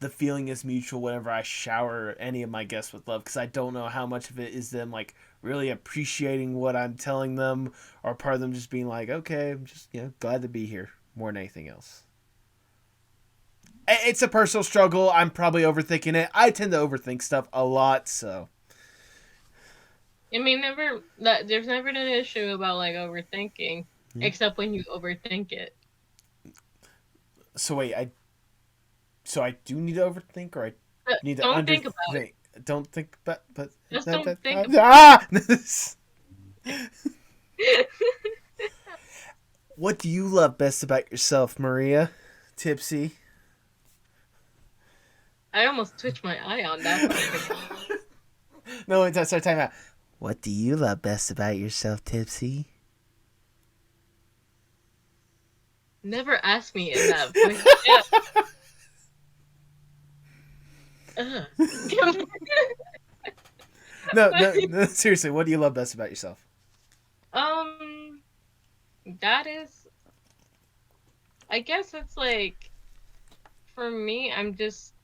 the feeling is mutual whenever I shower any of my guests with love, because I don't know how much of it is them like really appreciating what I'm telling them, or part of them just being like, okay, I'm just glad to be here more than anything else. It's a personal struggle. I'm probably overthinking it. I tend to overthink stuff a lot, so. I mean, there's never an issue about like overthinking, except when you overthink it. So wait, I do need to overthink, or I need to don't think about it. Don't think about, but just don't think about it. What do you love best about yourself, Maria? Tipsy. I almost twitched my eye on that. No, wait, start talking about. What do you love best about yourself, Tipsy? Never ask me in that voice. No, seriously, what do you love best about yourself? That is, I guess it's like, for me, I'm just,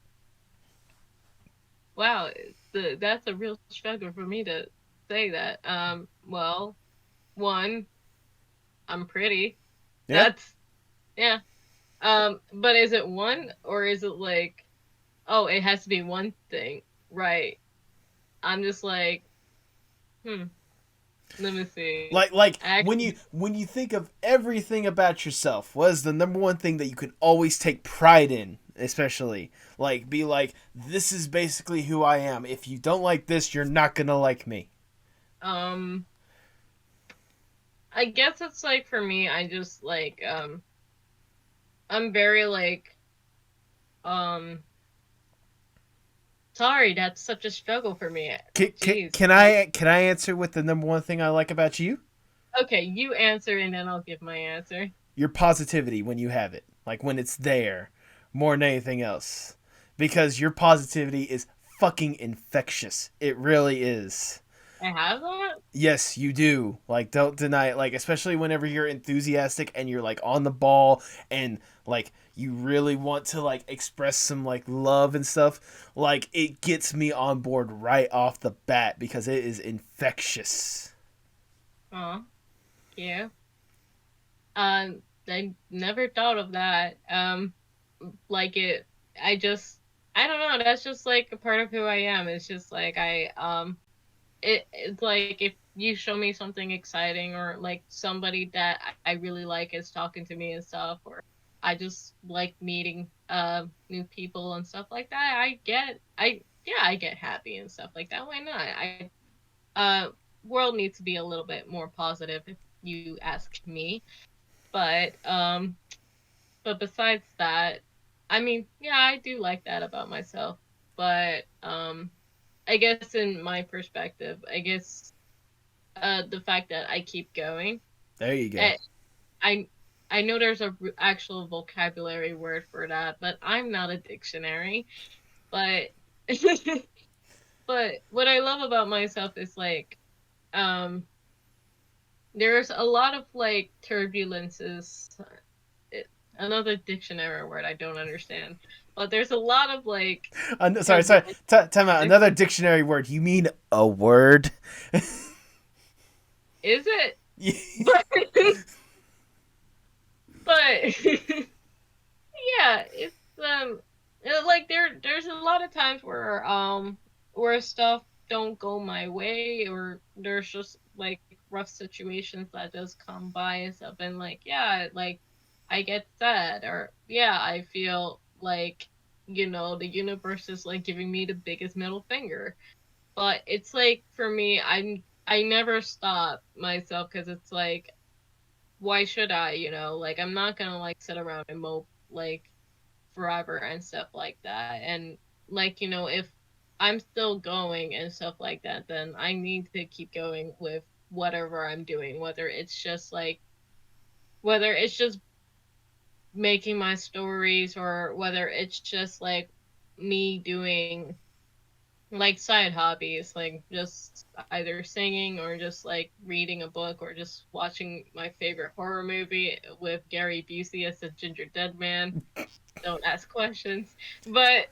wow, that's a real struggle for me to say that. Well, one, I'm pretty. Yeah. Yeah. But is it one, or is it like, oh, it has to be one thing, right? I'm just like, let me see. Like actually, when you think of everything about yourself, what is the number one thing that you can always take pride in, especially? Like, be like, this is basically who I am. If you don't like this, you're not gonna like me. I guess it's like, for me, I just like, I'm very like, sorry, that's such a struggle for me. Can I answer with the number one thing I like about you? Okay, you answer and then I'll give my answer. Your positivity when you have it. Like, when it's there, more than anything else. Because your positivity is fucking infectious. It really is. I have that? Yes, you do. Like, don't deny it. Like, especially whenever you're enthusiastic and you're, like, on the ball and, like, you really want to, like, express some, like, love and stuff. Like, it gets me on board right off the bat because it is infectious. Oh, yeah. I never thought of that. Like, I don't know. That's just, like, a part of who I am. It's just, like, it's like, if you show me something exciting, or like somebody that I really like is talking to me and stuff, or I just like meeting new people and stuff like that. I get happy and stuff like that. Why not? World needs to be a little bit more positive if you ask me. But besides that, I mean, yeah, I do like that about myself. But I guess in my perspective, I guess the fact that I keep going. There you go. I I know there's a actual vocabulary word for that, but I'm not a dictionary. But but what I love about myself is like um there's a lot of like turbulences. Another dictionary word I don't understand. But there's a lot of like Sorry. Time out. Another dictionary word. You mean a word? Is it? Yeah. But yeah, it's like there's a lot of times where stuff don't go my way, or there's just like rough situations that just come by and stuff, and like yeah, like I get sad, or yeah, I feel like the universe is like giving me the biggest middle finger. But it's like for me, I never stop myself, because it's like, why should I, like I'm not gonna like sit around and mope like forever and stuff like that. And like, if I'm still going and stuff like that, then I need to keep going with whatever I'm doing, whether it's just making my stories, or whether it's just like me doing like side hobbies, like just either singing, or just like reading a book, or just watching my favorite horror movie with Gary Busey as the Ginger Dead Man. Don't ask questions. But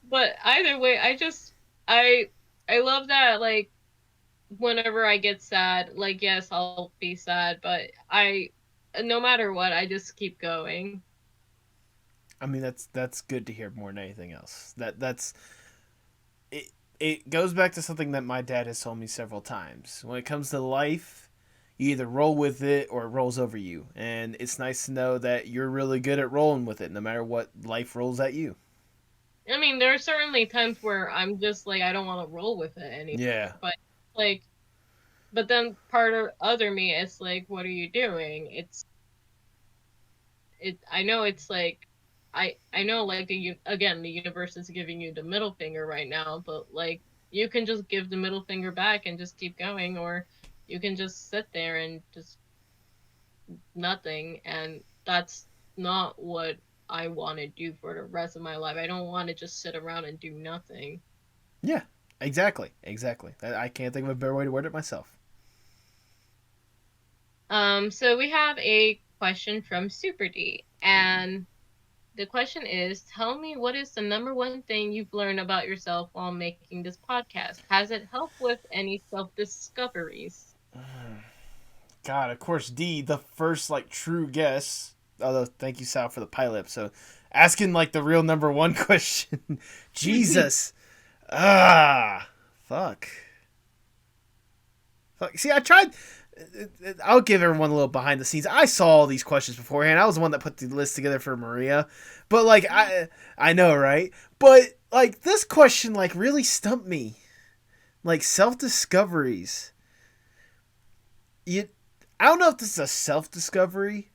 but either way, I love that, like whenever I get sad, like yes, I'll be sad, but no matter what, I just keep going. I mean, that's good to hear more than anything else. That's it. It goes back to something that my dad has told me several times. When it comes to life, you either roll with it or it rolls over you. And it's nice to know that you're really good at rolling with it, no matter what life rolls at you. I mean, there are certainly times where I'm just like, I don't want to roll with it anymore. Yeah. But then part of other me is like, what are you doing? I know it's like, I know like the universe is giving you the middle finger right now, but like you can just give the middle finger back and just keep going, or you can just sit there and just nothing. And that's not what I want to do for the rest of my life. I don't want to just sit around and do nothing. Yeah, exactly. I can't think of a better way to word it myself. So we have a question from uprDee, and the question is, tell me, what is the number one thing you've learned about yourself while making this podcast? Has it helped with any self-discoveries? God, of course, D, the first like true guess. Although, thank you, Sal, for the pilot episode. Asking like the real number one question. Jesus. Fuck. See, I tried. I'll give everyone a little behind the scenes. I saw all these questions beforehand. I was the one that put the list together for Maria. But like I know, right? But like this question like really stumped me. Like self-discoveries. I don't know if this is a self-discovery.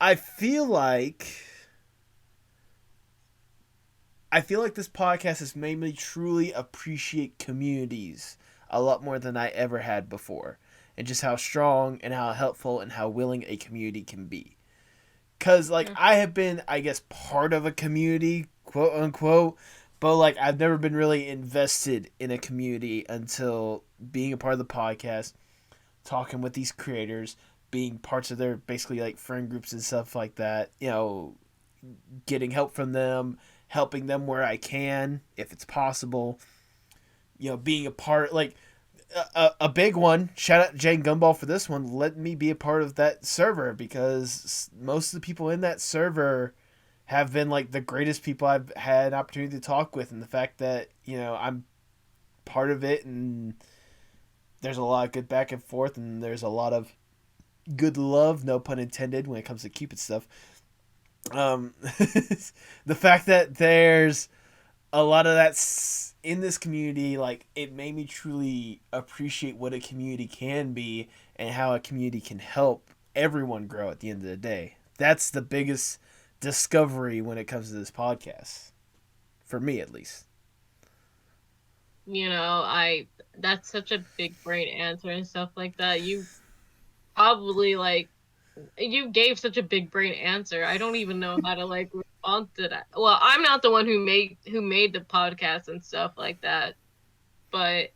I feel like this podcast has made me truly appreciate communities a lot more than I ever had before, and just how strong and how helpful and how willing a community can be. Because, like, I have been, I guess, part of a community, quote unquote, but, like, I've never been really invested in a community until being a part of the podcast, talking with these creators, being parts of their, basically, like, friend groups and stuff like that, getting help from them, helping them where I can, if it's possible, being a part, like, a big one, shout out to Jane Gumball for this one, let me be a part of that server, because most of the people in that server have been, like, the greatest people I've had an opportunity to talk with, and the fact that, I'm part of it, and there's a lot of good back and forth, and there's a lot of, good love, no pun intended, when it comes to Cupid stuff. The fact that there's a lot of that's in this community, like, it made me truly appreciate what a community can be and how a community can help everyone grow at the end of the day. That's the biggest discovery when it comes to this podcast. For me, at least. You know, that's such a big brain answer and stuff like that. You probably, like, you gave such a big brain answer. I don't even know how to, like, respond to that. Well, I'm not the one who made the podcast and stuff like that. But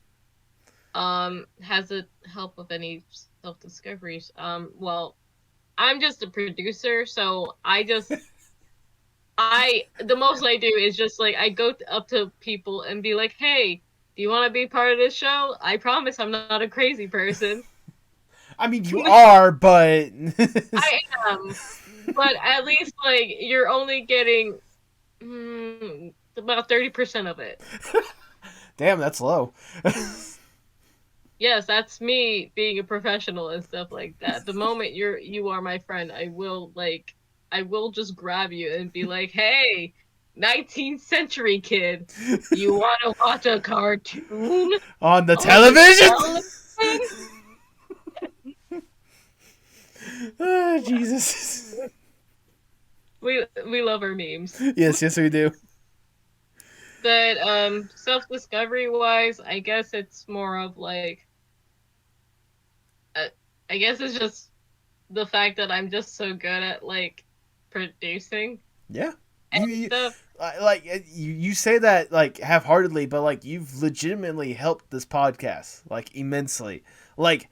has it help with any self-discoveries? Well, I'm just a producer, so the most I do is just, like, I go up to people and be like, hey, do you want to be part of this show? I promise I'm not a crazy person. I mean, you are, but... I am. But at least, like, you're only getting about 30% of it. Damn, that's low. Yes, that's me being a professional and stuff like that. The moment you are my friend, I will just grab you and be like, hey, 19th century kid, you want to watch a cartoon on the television? Oh, Jesus. We love our memes. Yes, we do. But self-discovery wise, I guess it's more of like, I guess it's just the fact that I'm just so good at, like, producing. Yeah. And stuff. Like, you say that, like, half-heartedly, but, like, you've legitimately helped this podcast, like, immensely. Like,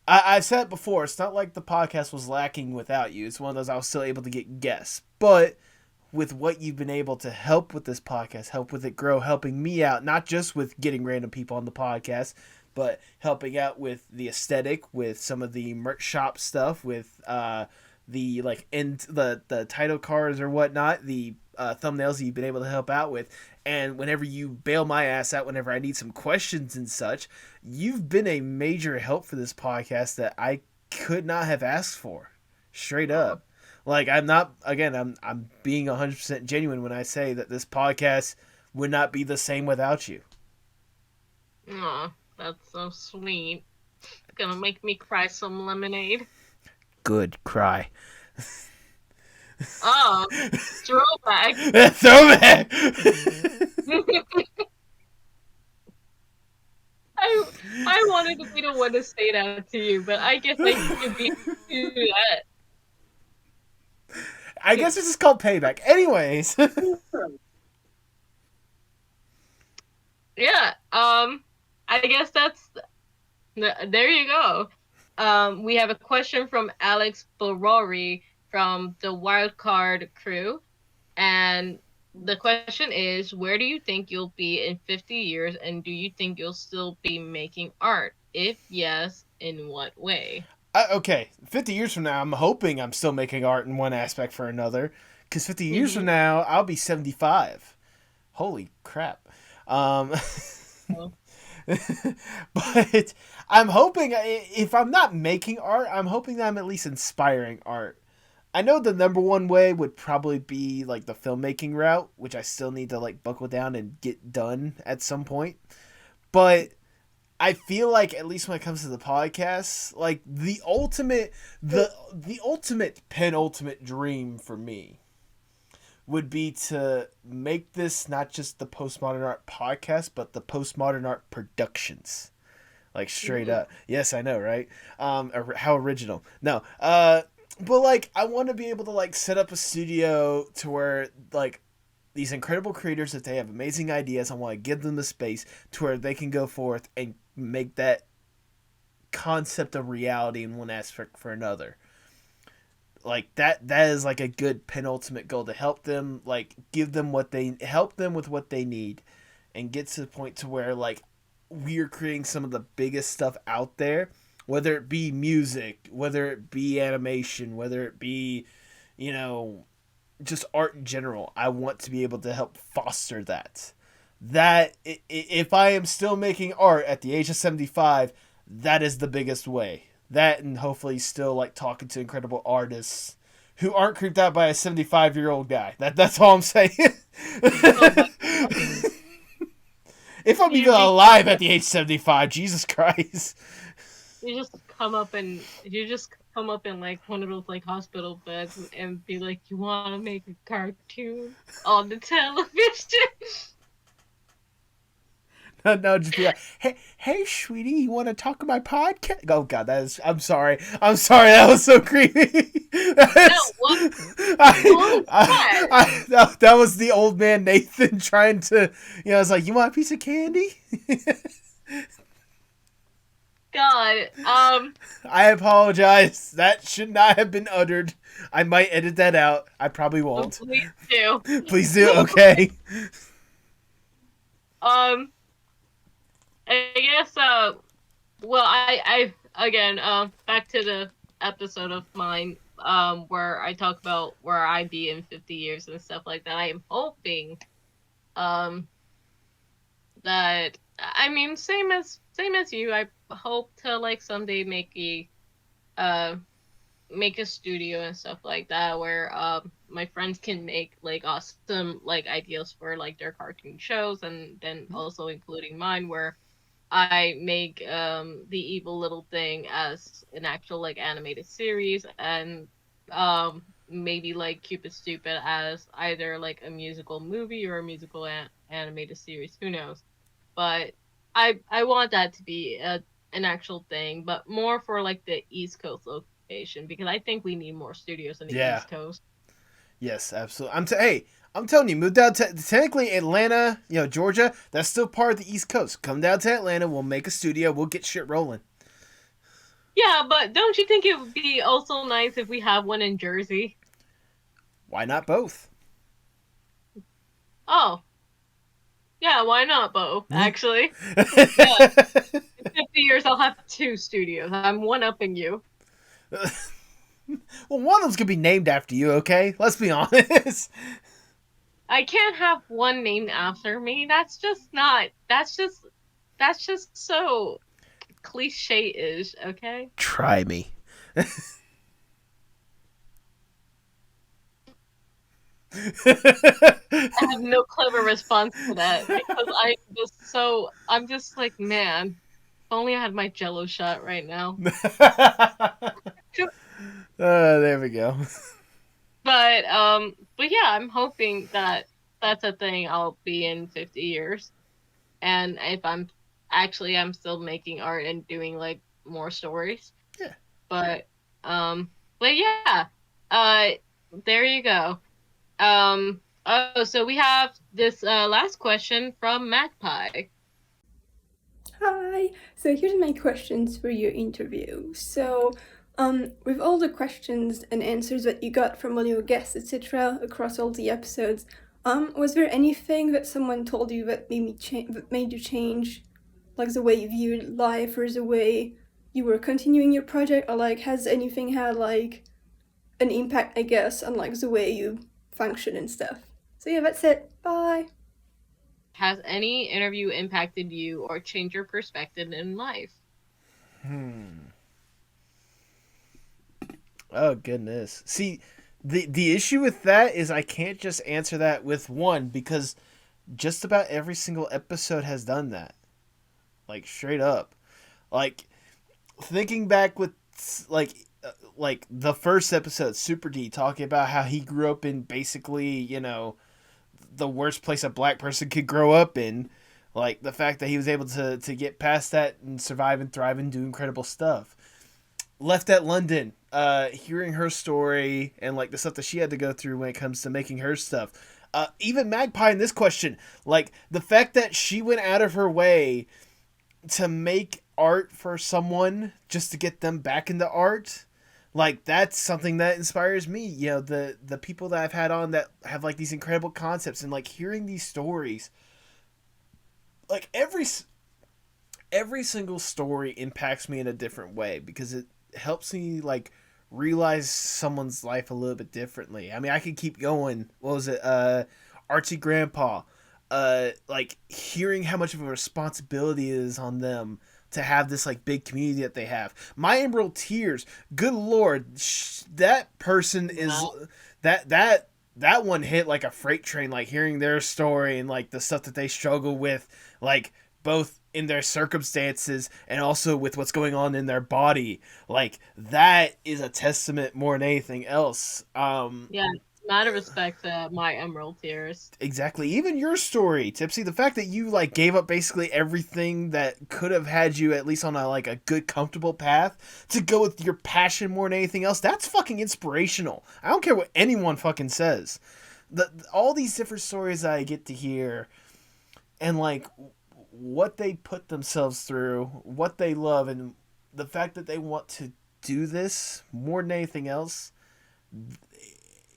I've said it before, it's not like the podcast was lacking without you. It's one of those I was still able to get guests. But with what you've been able to help with this podcast, help with it grow, helping me out, not just with getting random people on the podcast, but helping out with the aesthetic, with some of the merch shop stuff, with the, like, the title cards or whatnot, the thumbnails that you've been able to help out with. And whenever you bail my ass out, whenever I need some questions and such, you've been a major help for this podcast that I could not have asked for. Straight up. Like, I'm being 100% genuine when I say that this podcast would not be the same without you. Aw, that's so sweet. Gonna make me cry some lemonade. Good, cry. Oh, throwback. Throwback! I wanted to be the one to say that to you, but I guess I could be do that. I guess this is called payback. Anyways. Yeah, I guess there you go. We have a question from Alex Barori from the Wildcard crew, and the question is, where do you think you'll be in 50 years, and do you think you'll still be making art? If yes, in what way? Okay, 50 years from now, I'm hoping I'm still making art in one aspect for another, because 50 years from now, I'll be 75. Holy crap. But I'm hoping, if I'm not making art, I'm hoping that I'm at least inspiring art. I know the number one way would probably be, like, the filmmaking route, which I still need to, like, buckle down and get done at some point. But I feel like, at least when it comes to the podcast, like, the ultimate penultimate dream for me would be to make this not just the Postmodern Art podcast, but the Postmodern Art Productions. Like, straight up. Yes, I know, right? How original. No. But, like, I want to be able to, like, set up a studio to where, like, these incredible creators, if they have amazing ideas, I want to give them the space to where they can go forth and make that concept of reality in one aspect for another. Like, that is, like, a good penultimate goal, to help them, like, help them with what they need and get to the point to where, like, we're creating some of the biggest stuff out there, whether it be music, whether it be animation, whether it be, you know, just art in general. I want to be able to help foster that. That, if I am still making art at the age of 75, that is the biggest way. that, and hopefully still like talking to incredible artists who aren't creeped out by a 75-year-old guy. That's all I'm saying. If I'm even alive at the age 75, Jesus Christ. You just come up in like one of those like hospital beds and be like, you want to make a cartoon on the television? No, just be like, hey, sweetie, you want to talk on my podcast? Oh God, I'm sorry, that was so creepy. That was the old man Nathan trying to, I was like, you want a piece of candy? God, I apologize. That should not have been uttered. I might edit that out. I probably won't. Please do. Please do. Okay. I guess, well, I again, back to the episode of mine, where I talk about where I'd be in 50 years and stuff like that. I am hoping, that, I mean, same as you, I hope to, like, someday make a studio and stuff like that, where, my friends can make, like, awesome, like, ideas for, like, their cartoon shows, and then also including mine, where I make the evil little thing as an actual like animated series, and maybe like Cupid Stupid as either like a musical movie or a musical animated series. Who knows? But I want that to be an actual thing, but more for like the East Coast location, because I think we need more studios in the East Coast. Yes, absolutely. I'm telling you, move down to technically Atlanta, Georgia. That's still part of the East Coast. Come down to Atlanta. We'll make a studio. We'll get shit rolling. Yeah, but don't you think it would be also nice if we have one in Jersey? Why not both? Oh. Yeah, why not both, actually? Yeah. In 50 years, I'll have 2 studios. I'm one-upping you. Well, one of them's going to be named after you, okay? Let's be honest. I can't have one named after me. That's just so cliche-ish, okay? Try me. I have no clever response to that, because I'm just like, man, if only I had my Jello shot right now. There we go. But yeah, I'm hoping that that's a thing I'll be in 50 years. And if I'm still making art and doing like more stories. Yeah. But yeah. There you go. So we have this last question from Magpie. Hi. So here's my questions for your interview. So with all the questions and answers that you got from all your guests, etc., across all the episodes, was there anything that someone told you that made you change, like the way you viewed life, or the way you were continuing your project, or like has anything had like an impact, I guess, on like the way you function and stuff? So yeah, that's it. Bye. Has any interview impacted you or changed your perspective in life? Oh, goodness. See, the issue with that is I can't just answer that with one, because just about every single episode has done that. Like, straight up. Like, thinking back with, like the first episode, uprDee, talking about how he grew up in basically, the worst place a black person could grow up in. Like, the fact that he was able to get past that and survive and thrive and do incredible stuff. Left at London, hearing her story and like the stuff that she had to go through when it comes to making her stuff. Even Magpie in this question, like the fact that she went out of her way to make art for someone just to get them back into art, like that's something that inspires me. The people that I've had on that have like these incredible concepts, and like hearing these stories, like every single story impacts me in a different way, because it helps me like realize someone's life a little bit differently. I mean, I could keep going. What was it? Archie Grandpa. like hearing how much of a responsibility it is on them to have this like big community that they have. My Emerald Tears, good lord, that person is that one hit like a freight train. Like hearing their story and like the stuff that they struggle with, like both in their circumstances and also with what's going on in their body, like that is a testament more than anything else. Yeah. Out of respect to My Emerald Tears. Exactly. Even your story, Tipsy, the fact that you like gave up basically everything that could have had you at least on a like a good comfortable path to go with your passion more than anything else, that's fucking inspirational. I don't care what anyone fucking says. All these different stories that I get to hear and like what they put themselves through, what they love, and the fact that they want to do this more than anything else,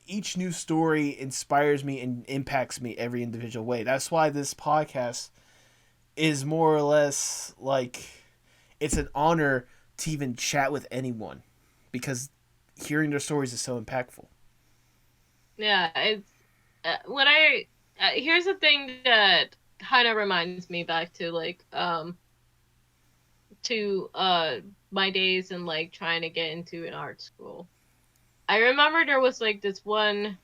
each new story inspires me and impacts me every individual way. That's why this podcast is more or less like it's an honor to even chat with anyone because hearing their stories is so impactful. Yeah, it's here's the thing that kind of reminds me back to like my days and like trying to get into an art school. I remember there was like this one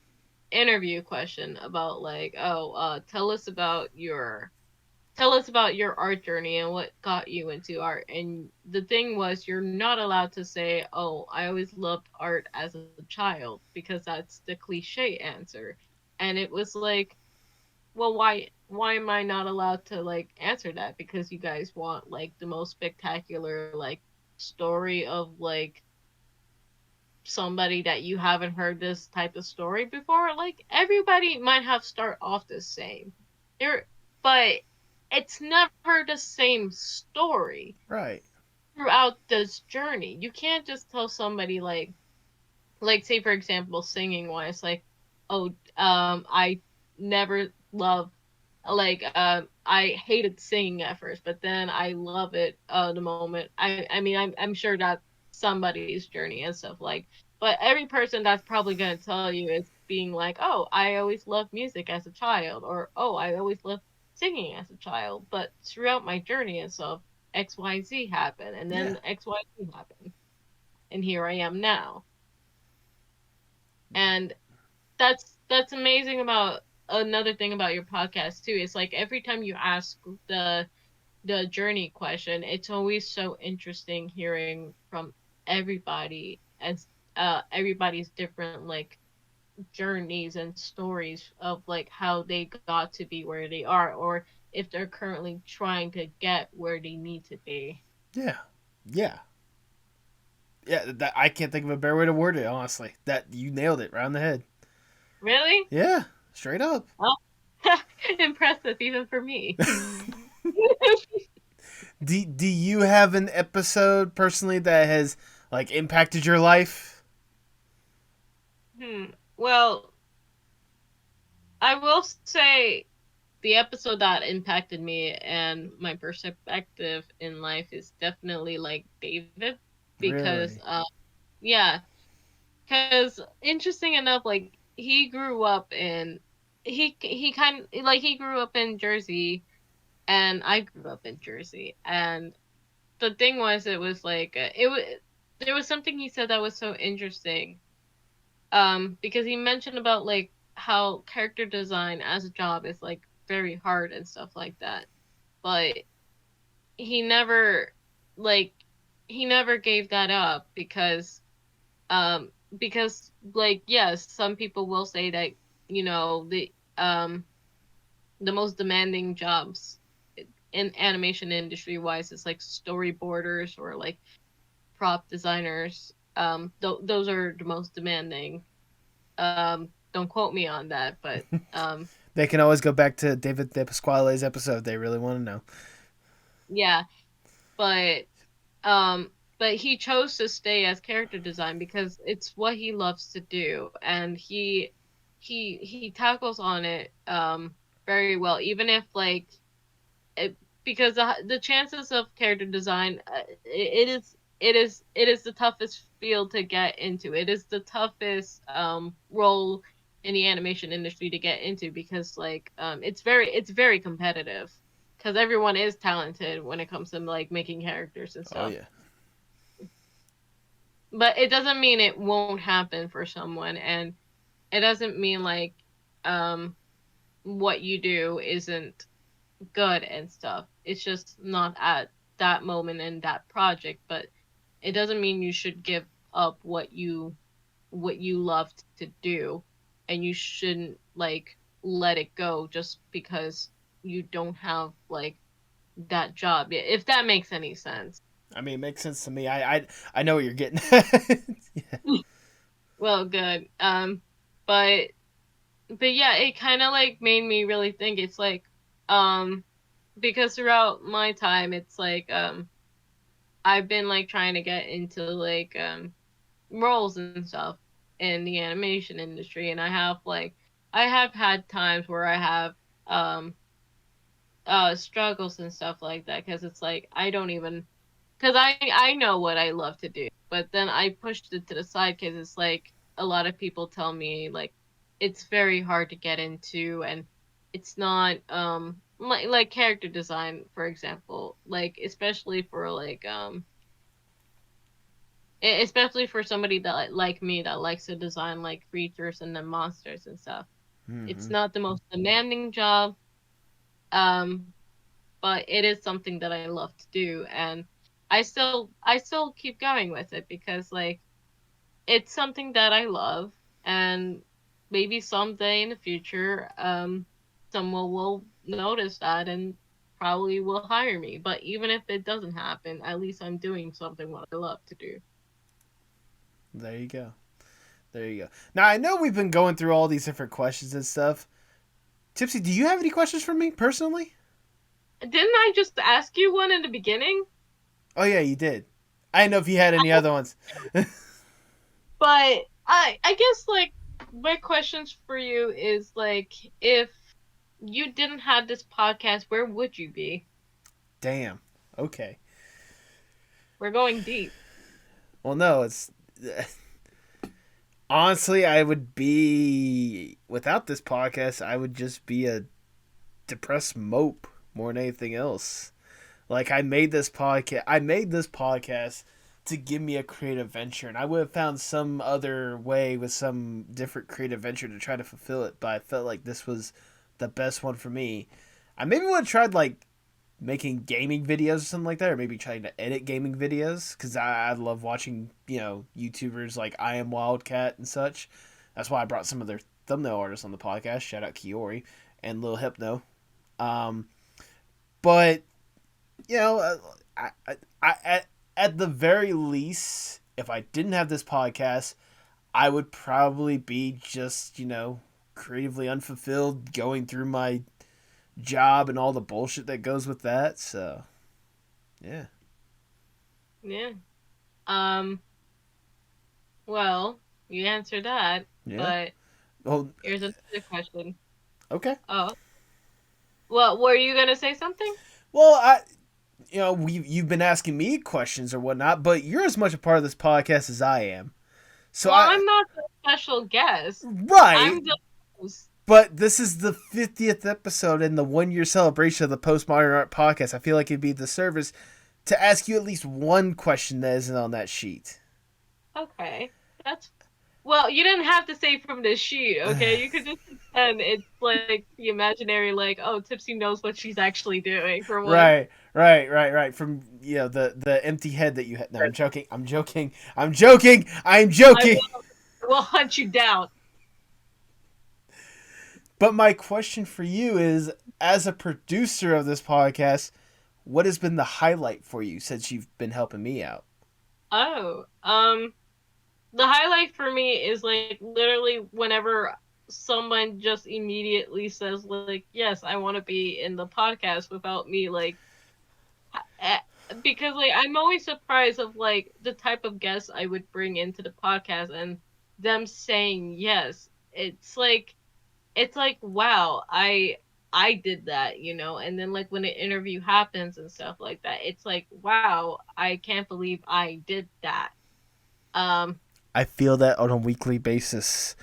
interview question about like, tell us about your art journey and what got you into art. And the thing was, you're not allowed to say, oh, I always loved art as a child, because that's the cliche answer. And it was like, well, why am I not allowed to like answer that? Because you guys want like the most spectacular like story of like somebody that you haven't heard this type of story before. Like everybody might have start off the same, but it's never the same story, right? Throughout this journey, you can't just tell somebody like say for example, singing wise, like, oh, I never loved I hated singing at first, but then I love it the moment. I mean, I'm sure that somebody's journey and stuff like, but every person that's probably going to tell you is being like, oh, I always loved music as a child, or oh, I always loved singing as a child, but throughout my journey and stuff, XYZ happened, and then XYZ happened, and here I am now. And that's amazing about another thing about your podcast too. It's like every time you ask the journey question, it's always so interesting hearing from everybody and everybody's different like journeys and stories of like how they got to be where they are, or if they're currently trying to get where they need to be. Yeah, that I can't think of a better way to word it, honestly. That you nailed it right on the head. Really? Yeah, straight up. Oh, impressive even for me. Do you have an episode personally that has like impacted your life? Well, I will say the episode that impacted me and my perspective in life is definitely like David, because really? because interesting enough, like he grew up in he grew up in Jersey, and I grew up in Jersey, and the thing was, it was like there was something he said that was so interesting, because he mentioned about like how character design as a job is like very hard and stuff like that, but he never gave that up because like, yes, some people will say that, you know, the most demanding jobs in animation industry wise is like storyboarders or like prop designers. Those are the most demanding. Don't quote me on that, but they can always go back to David De Pasquale's episode. They really want to know. Yeah, but he chose to stay as character design because it's what he loves to do, and he tackles on it very well, even if like because the chances of character design, it is the toughest field to get into. It is the toughest role in the animation industry to get into, because like it's very competitive, because everyone is talented when it comes to like making characters and stuff. Oh yeah. But it doesn't mean it won't happen for someone, and it doesn't mean like what you do isn't good and stuff. It's just not at that moment in that project, but it doesn't mean you should give up what you loved to do, and you shouldn't like let it go just because you don't have like that job, if that makes any sense. I mean, it makes sense to me. I know what you're getting at. Yeah. Well, good. But yeah, it kind of like made me really think. It's like because throughout my time, it's like I've been like trying to get into like roles and stuff in the animation industry, and I have had times where I have struggles and stuff like that, because it's like because I know what I love to do, but then I pushed it to the side because it's like a lot of people tell me like it's very hard to get into, and it's not like character design, for example, like especially for like especially for somebody that like me that likes to design like creatures and then monsters and stuff. It's not the most demanding job, but it is something that I love to do, and I still keep going with it because like it's something that I love, and maybe someday in the future someone will notice that and probably will hire me. But even if it doesn't happen, at least I'm doing something what I love to do. There you go. There you go. Now, I know we've been going through all these different questions and stuff. Tipsy, do you have any questions for me personally? Didn't I just ask you one in the beginning? Oh, yeah, you did. I didn't know if you had any other ones. But I guess, like, my questions for you is, like, if you didn't have this podcast, where would you be? Damn. Okay. We're going deep. Well, no, it's... Honestly, I would be... Without this podcast, I would just be a depressed mope more than anything else. Like, I made this podcast to give me a creative venture, and I would have found some other way with some different creative venture to try to fulfill it, but I felt like this was the best one for me. I maybe would have tried, like, making gaming videos or something like that, or maybe trying to edit gaming videos, because I love watching, YouTubers like I Am Wildcat and such. That's why I brought some of their thumbnail artists on the podcast. Shout out Kiori and Lil Hypno. But, at the very least, if I didn't have this podcast, I would probably be just, creatively unfulfilled, going through my job and all the bullshit that goes with that. So, yeah. Yeah. Well, you answered that. Yeah. But here's another question. Okay. Oh. Well, were you gonna say something? Well, you've been asking me questions or whatnot, but you're as much a part of this podcast as I am. So I'm not the special guest. Right. I'm the host. But this is the 50th episode and the 1-year celebration of the Postmodern Art Podcast. I feel like it'd be the service to ask you at least one question that isn't on that sheet. Okay. Well, you didn't have to say from the sheet, okay? You could just pretend it's like the imaginary, like, oh, Tipsy knows what she's actually doing for one. Right. From, the empty head that you had. No, I'm joking. I will hunt you down. But my question for you is, as a producer of this podcast, what has been the highlight for you since you've been helping me out? Oh, the highlight for me is like literally whenever someone just immediately says like, yes, I want to be in the podcast without me like, because like I'm always surprised of like the type of guests I would bring into the podcast and them saying yes. It's like, wow, I did that, and then like when an interview happens and stuff like that, it's like, wow, I can't believe I did that. I feel that on a weekly basis.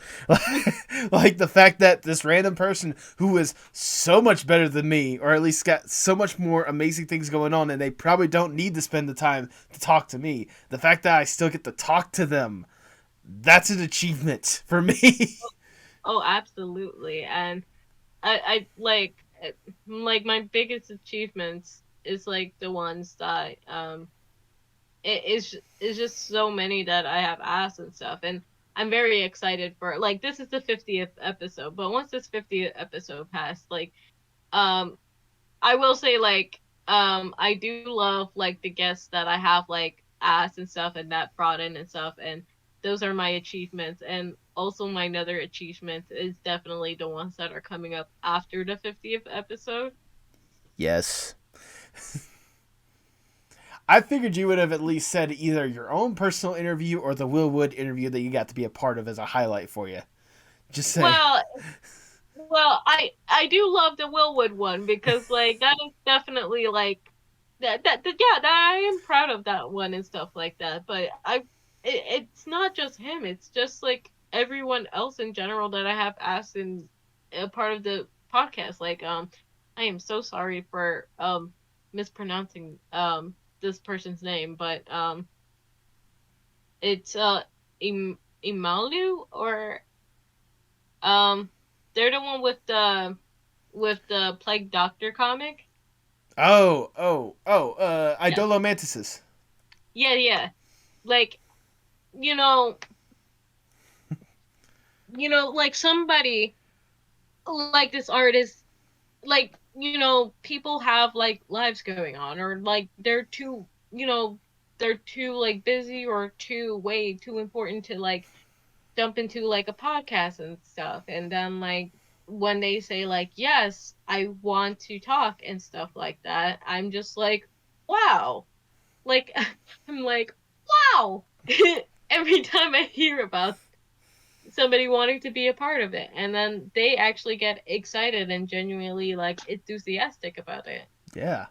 Like the fact that this random person who is so much better than me, or at least got so much more amazing things going on, and they probably don't need to spend the time to talk to me. The fact that I still get to talk to them, that's an achievement for me. Oh, absolutely. And I like my biggest achievements is like the ones that it's just so many that I have asked and stuff, and I'm very excited for, like, this is the 50th episode, but once this 50th episode passed, like, I will say, like, I do love, like, the guests that I have, like, asked and stuff, and that brought in and stuff, and those are my achievements. And also my other achievements is definitely the ones that are coming up after the 50th episode. Yes. I figured you would have at least said either your own personal interview or the Will Wood interview that you got to be a part of as a highlight for you. Just saying. Well, I do love the Will Wood one, because like that is definitely like that I am proud of that one and stuff like that. But it's not just him; it's just like everyone else in general that I have asked in a part of the podcast. Like I am so sorry for mispronouncing this person's name, but it's Imalu, or they're the one with the Plague Doctor comic. Idolo Mantises. Yeah. Like, you know, like somebody like this artist, like, people have like lives going on, or like they're too like busy, or way too important to like jump into like a podcast and stuff. And then like when they say like, yes, I want to talk and stuff like that, I'm just like, wow. Like, I'm like, wow. Every time I hear about somebody wanting to be a part of it, and then they actually get excited and genuinely like enthusiastic about it. Yeah.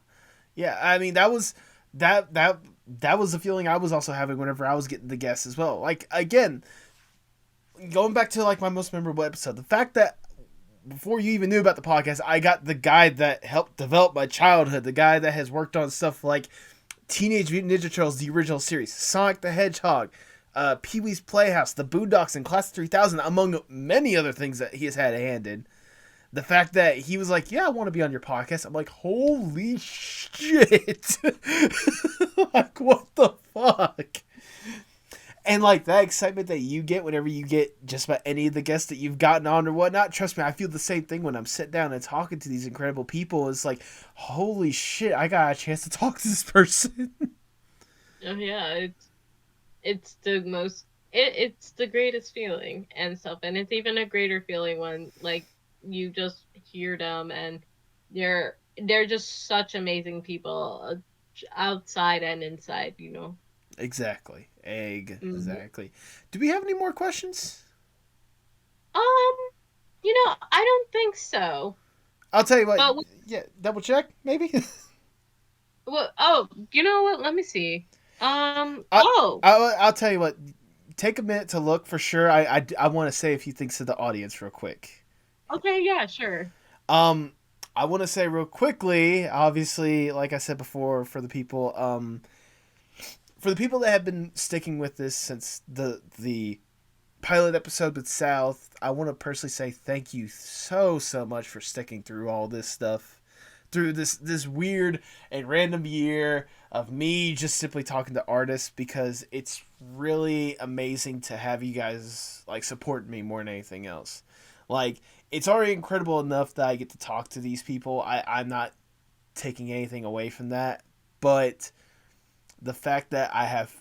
I mean, that was the feeling I was also having whenever I was getting the guests as well. Like, again, going back to like my most memorable episode, the fact that before you even knew about the podcast, I got the guy that helped develop my childhood, the guy that has worked on stuff like Teenage Mutant Ninja Turtles, the original series, Sonic the Hedgehog, Pee-wee's Playhouse, the Boondocks, and Class 3000, among many other things that he has had a hand in. The fact that he was like, yeah, I want to be on your podcast. I'm like, holy shit. Like, what the fuck? And like that excitement that you get whenever you get just about any of the guests that you've gotten on or whatnot, trust me, I feel the same thing when I'm sitting down and talking to these incredible people. It's like, holy shit, I got a chance to talk to this person. Oh yeah, it's the most, it's the greatest feeling and stuff, and it's even a greater feeling when like you just hear them, and they're just such amazing people, outside and inside, Exactly. Mm-hmm. Do we have any more questions? I don't think so. I'll tell you what. Double check, maybe. Well, you know what? Let me see. I'll tell you what. Take a minute to look for sure. I want to say a few things to the audience real quick. Okay. Yeah. Sure. I want to say real quickly. Obviously, like I said before, for the people that have been sticking with this since the pilot episode with South, I want to personally say thank you so much for sticking through all this stuff, through this weird and random year of me just simply talking to artists, because it's really amazing to have you guys like support me more than anything else. Like, it's already incredible enough that I get to talk to these people. I'm not taking anything away from that, but the fact that I have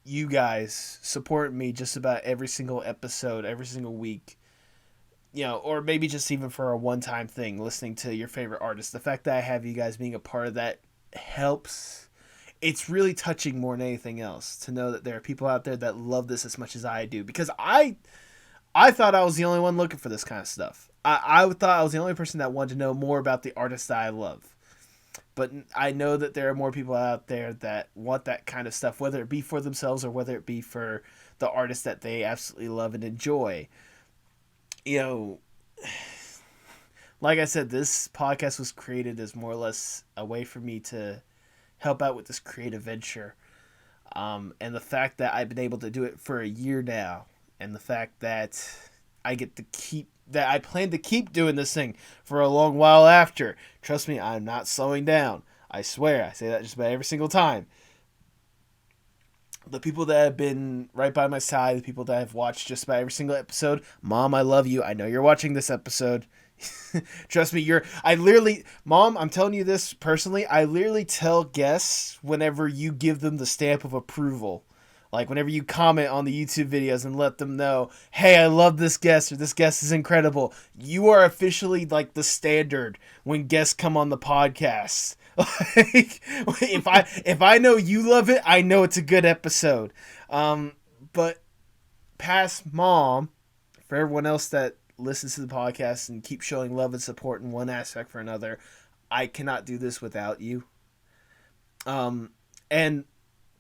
you guys support me just about every single episode, every single week, or maybe just even for a one-time thing, listening to your favorite artist, the fact that I have you guys being a part of that helps. It's really touching more than anything else to know that there are people out there that love this as much as I do, because I thought I was the only one looking for this kind of stuff. I thought I was the only person that wanted to know more about the artists that I love. But I know that there are more people out there that want that kind of stuff, whether it be for themselves or whether it be for the artists that they absolutely love and enjoy. You know, like I said, this podcast was created as more or less a way for me to help out with this creative venture. And the fact that I've been able to do it for a year now, and the fact that I plan to keep doing this thing for a long while after. Trust me, I'm not slowing down. I swear, I say that just about every single time. The people that have been right by my side, the people that have watched just about every single episode, Mom, I love you. I know you're watching this episode. Trust me, Mom, I'm telling you this personally, I literally tell guests whenever you give them the stamp of approval. Like, whenever you comment on the YouTube videos and let them know, hey, I love this guest, or this guest is incredible, you are officially, like, the standard when guests come on the podcast. Like, if I know you love it, I know it's a good episode. But past Mom, for everyone else that listens to the podcast and keeps showing love and support in one aspect or another, I cannot do this without you. And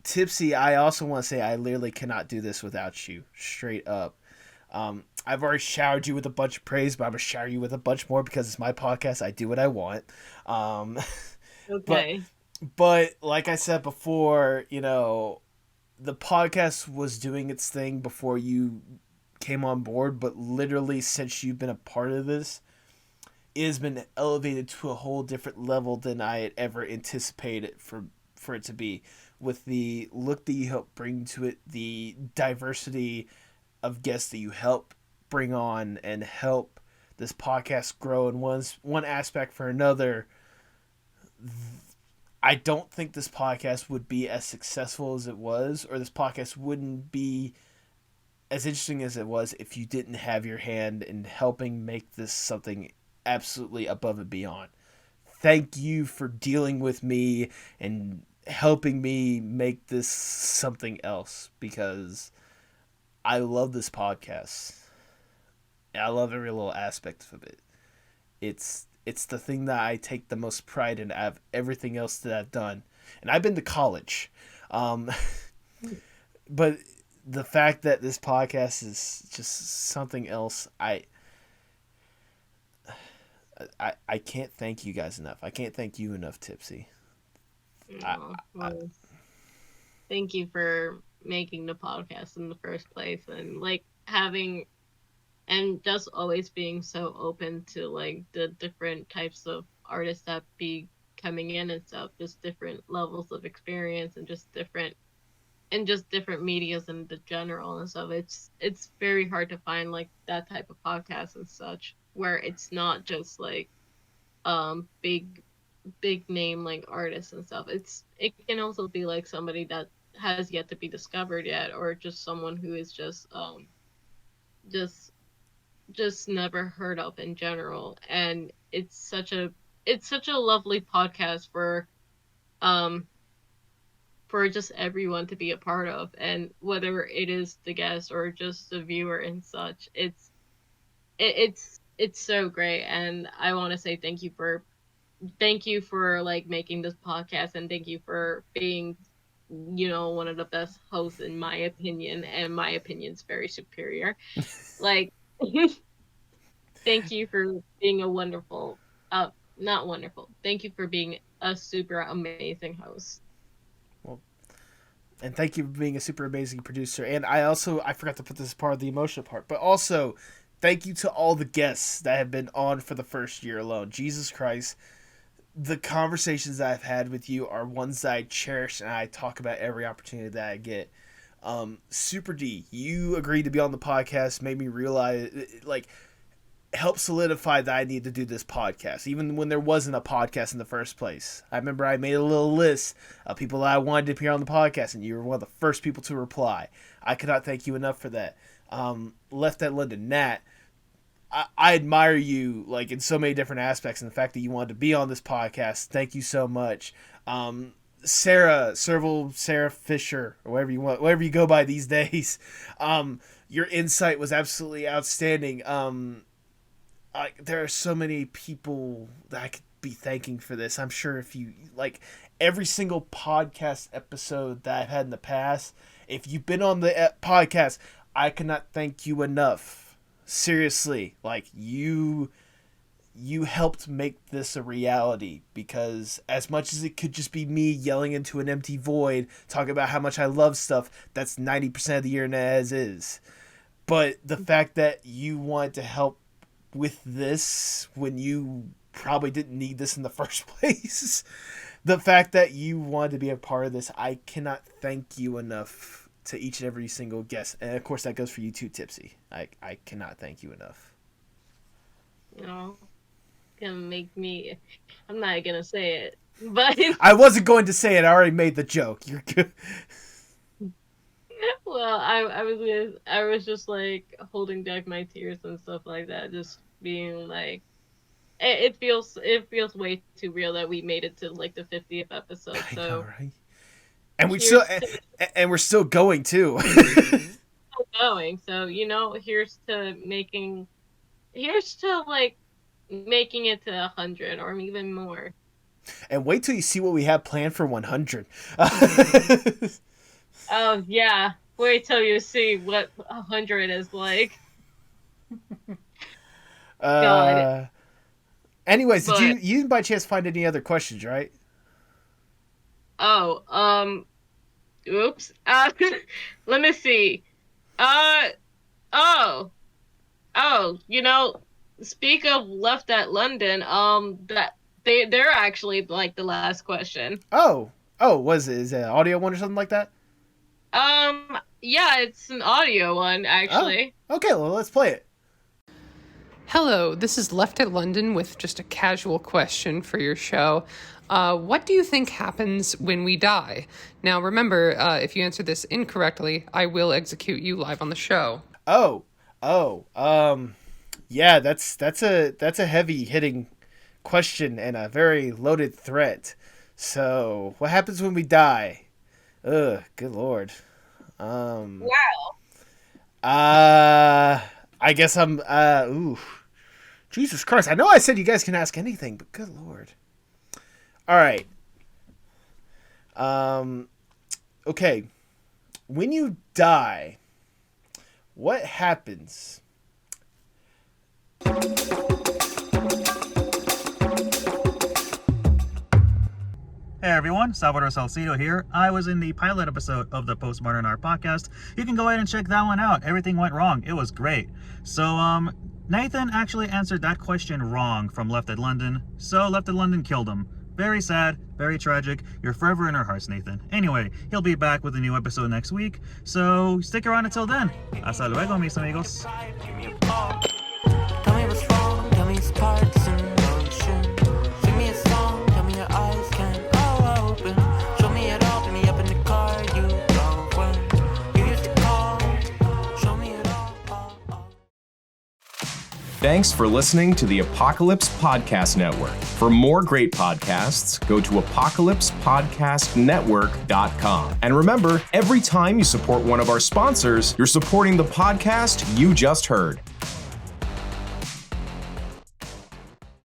Tipsy, I also want to say I literally cannot do this without you, straight up. I've already showered you with a bunch of praise, but I'm going to shower you with a bunch more because it's my podcast. I do what I want. Okay. But like I said before, you know, the podcast was doing its thing before you came on board, but literally since you've been a part of this, it has been elevated to a whole different level than I had ever anticipated for it to be. With the look that you help bring to it, the diversity of guests that you help bring on and help this podcast grow in one aspect for another, I don't think this podcast would be as successful as it was, or this podcast wouldn't be as interesting as it was if you didn't have your hand in helping make this something absolutely above and beyond. Thank you for dealing with me and helping me make this something else, because I love this podcast. I love every little aspect of it. It's the thing that I take the most pride in out of everything else that I've done. And I've been to college. But the fact that this podcast is just something else, I can't thank you guys enough. I can't thank you enough, Tipsy. Thank you for making the podcast in the first place, and like having and just always being so open to like the different types of artists that be coming in and stuff, just different levels of experience and just different medias in the general and stuff. It's very hard to find like that type of podcast and such where it's not just like big name like artists and stuff. It can also be like somebody that has yet to be discovered yet, or just someone who is just never heard of in general. And it's such a lovely podcast for just everyone to be a part of, and whether it is the guest or just the viewer and such, it's so great. And I want to say thank you for like making this podcast, and thank you for being, you know, one of the best hosts in my opinion, and my opinion's very superior. Like thank you for being a wonderful not wonderful. Thank you for being a super amazing host. Well, and thank you for being a super amazing producer. And I forgot to put this part of the emotional part, but also thank you to all the guests that have been on for the first year alone. Jesus Christ. The conversations that I've had with you are ones that I cherish, and I talk about every opportunity that I get. uprDee, you agreed to be on the podcast, made me realize, like, helped solidify that I need to do this podcast, even when there wasn't a podcast in the first place. I remember I made a little list of people that I wanted to appear on the podcast, and you were one of the first people to reply. I cannot thank you enough for that. Left at London, Nat, I admire you like in so many different aspects, and the fact that you wanted to be on this podcast. Thank you so much. Sarah Fisher, or whatever you go by these days. Your insight was absolutely outstanding. There are so many people that I could be thanking for this. I'm sure if you like every single podcast episode that I've had in the past. If you've been on the podcast, I cannot thank you enough. Seriously, like you helped make this a reality, because as much as it could just be me yelling into an empty void, talking about how much I love stuff, that's 90% of the internet as is. But the fact that you wanted to help with this when you probably didn't need this in the first place, the fact that you wanted to be a part of this, I cannot thank you enough to each and every single guest. And of course that goes for you too, Tipsy. I cannot thank you enough. No. Gonna make me, I'm not gonna say it, but I wasn't going to say it. I already made the joke. You're good. Well, I was just like holding back my tears and stuff like that, just being like, it feels way too real that we made it to like the 50th episode. So, I know, right? And we're still going too. Still going. So here's to making it to 100 or even more. And wait till you see what we have planned for 100. Oh yeah, wait till you see what 100 is like. God. Anyways, you didn't by chance find any other questions, right? Oh, oops. Let me see. Speak of left at London, that they're actually like the last question. Oh, is it an audio one or something like that? Yeah, it's an audio one actually. Oh, okay, well let's play it. Hello, this is Left at London with just a casual question for your show. What do you think happens when we die? Now remember, if you answer this incorrectly, I will execute you live on the show. Yeah, that's a heavy hitting question and a very loaded threat. So, what happens when we die? Ugh, good lord. Wow. I guess I'm Jesus Christ. I know I said you guys can ask anything, but good lord. All right. Okay. When you die, what happens? Hey everyone, Salvador Salcido here. I was in the pilot episode of the Postmodern Art podcast. You can go ahead and check that one out. Everything went wrong. It was great. So, Nathan actually answered that question wrong from Left at London. So, Left at London killed him. Very sad, very tragic. You're forever in our hearts, Nathan. Anyway, he'll be back with a new episode next week. So, stick around until then. Hasta luego, mis amigos. Tell me what's wrong, tell me it's parts in motion. Sing me a song, tell me your eyes can all open. Show me it all, pick me up in the car you drove when you used to call. Show me it all. Thanks for listening to the Apocalypse Podcast Network. For more great podcasts, go to apocalypsepodcastnetwork.com. And remember, every time you support one of our sponsors, you're supporting the podcast you just heard.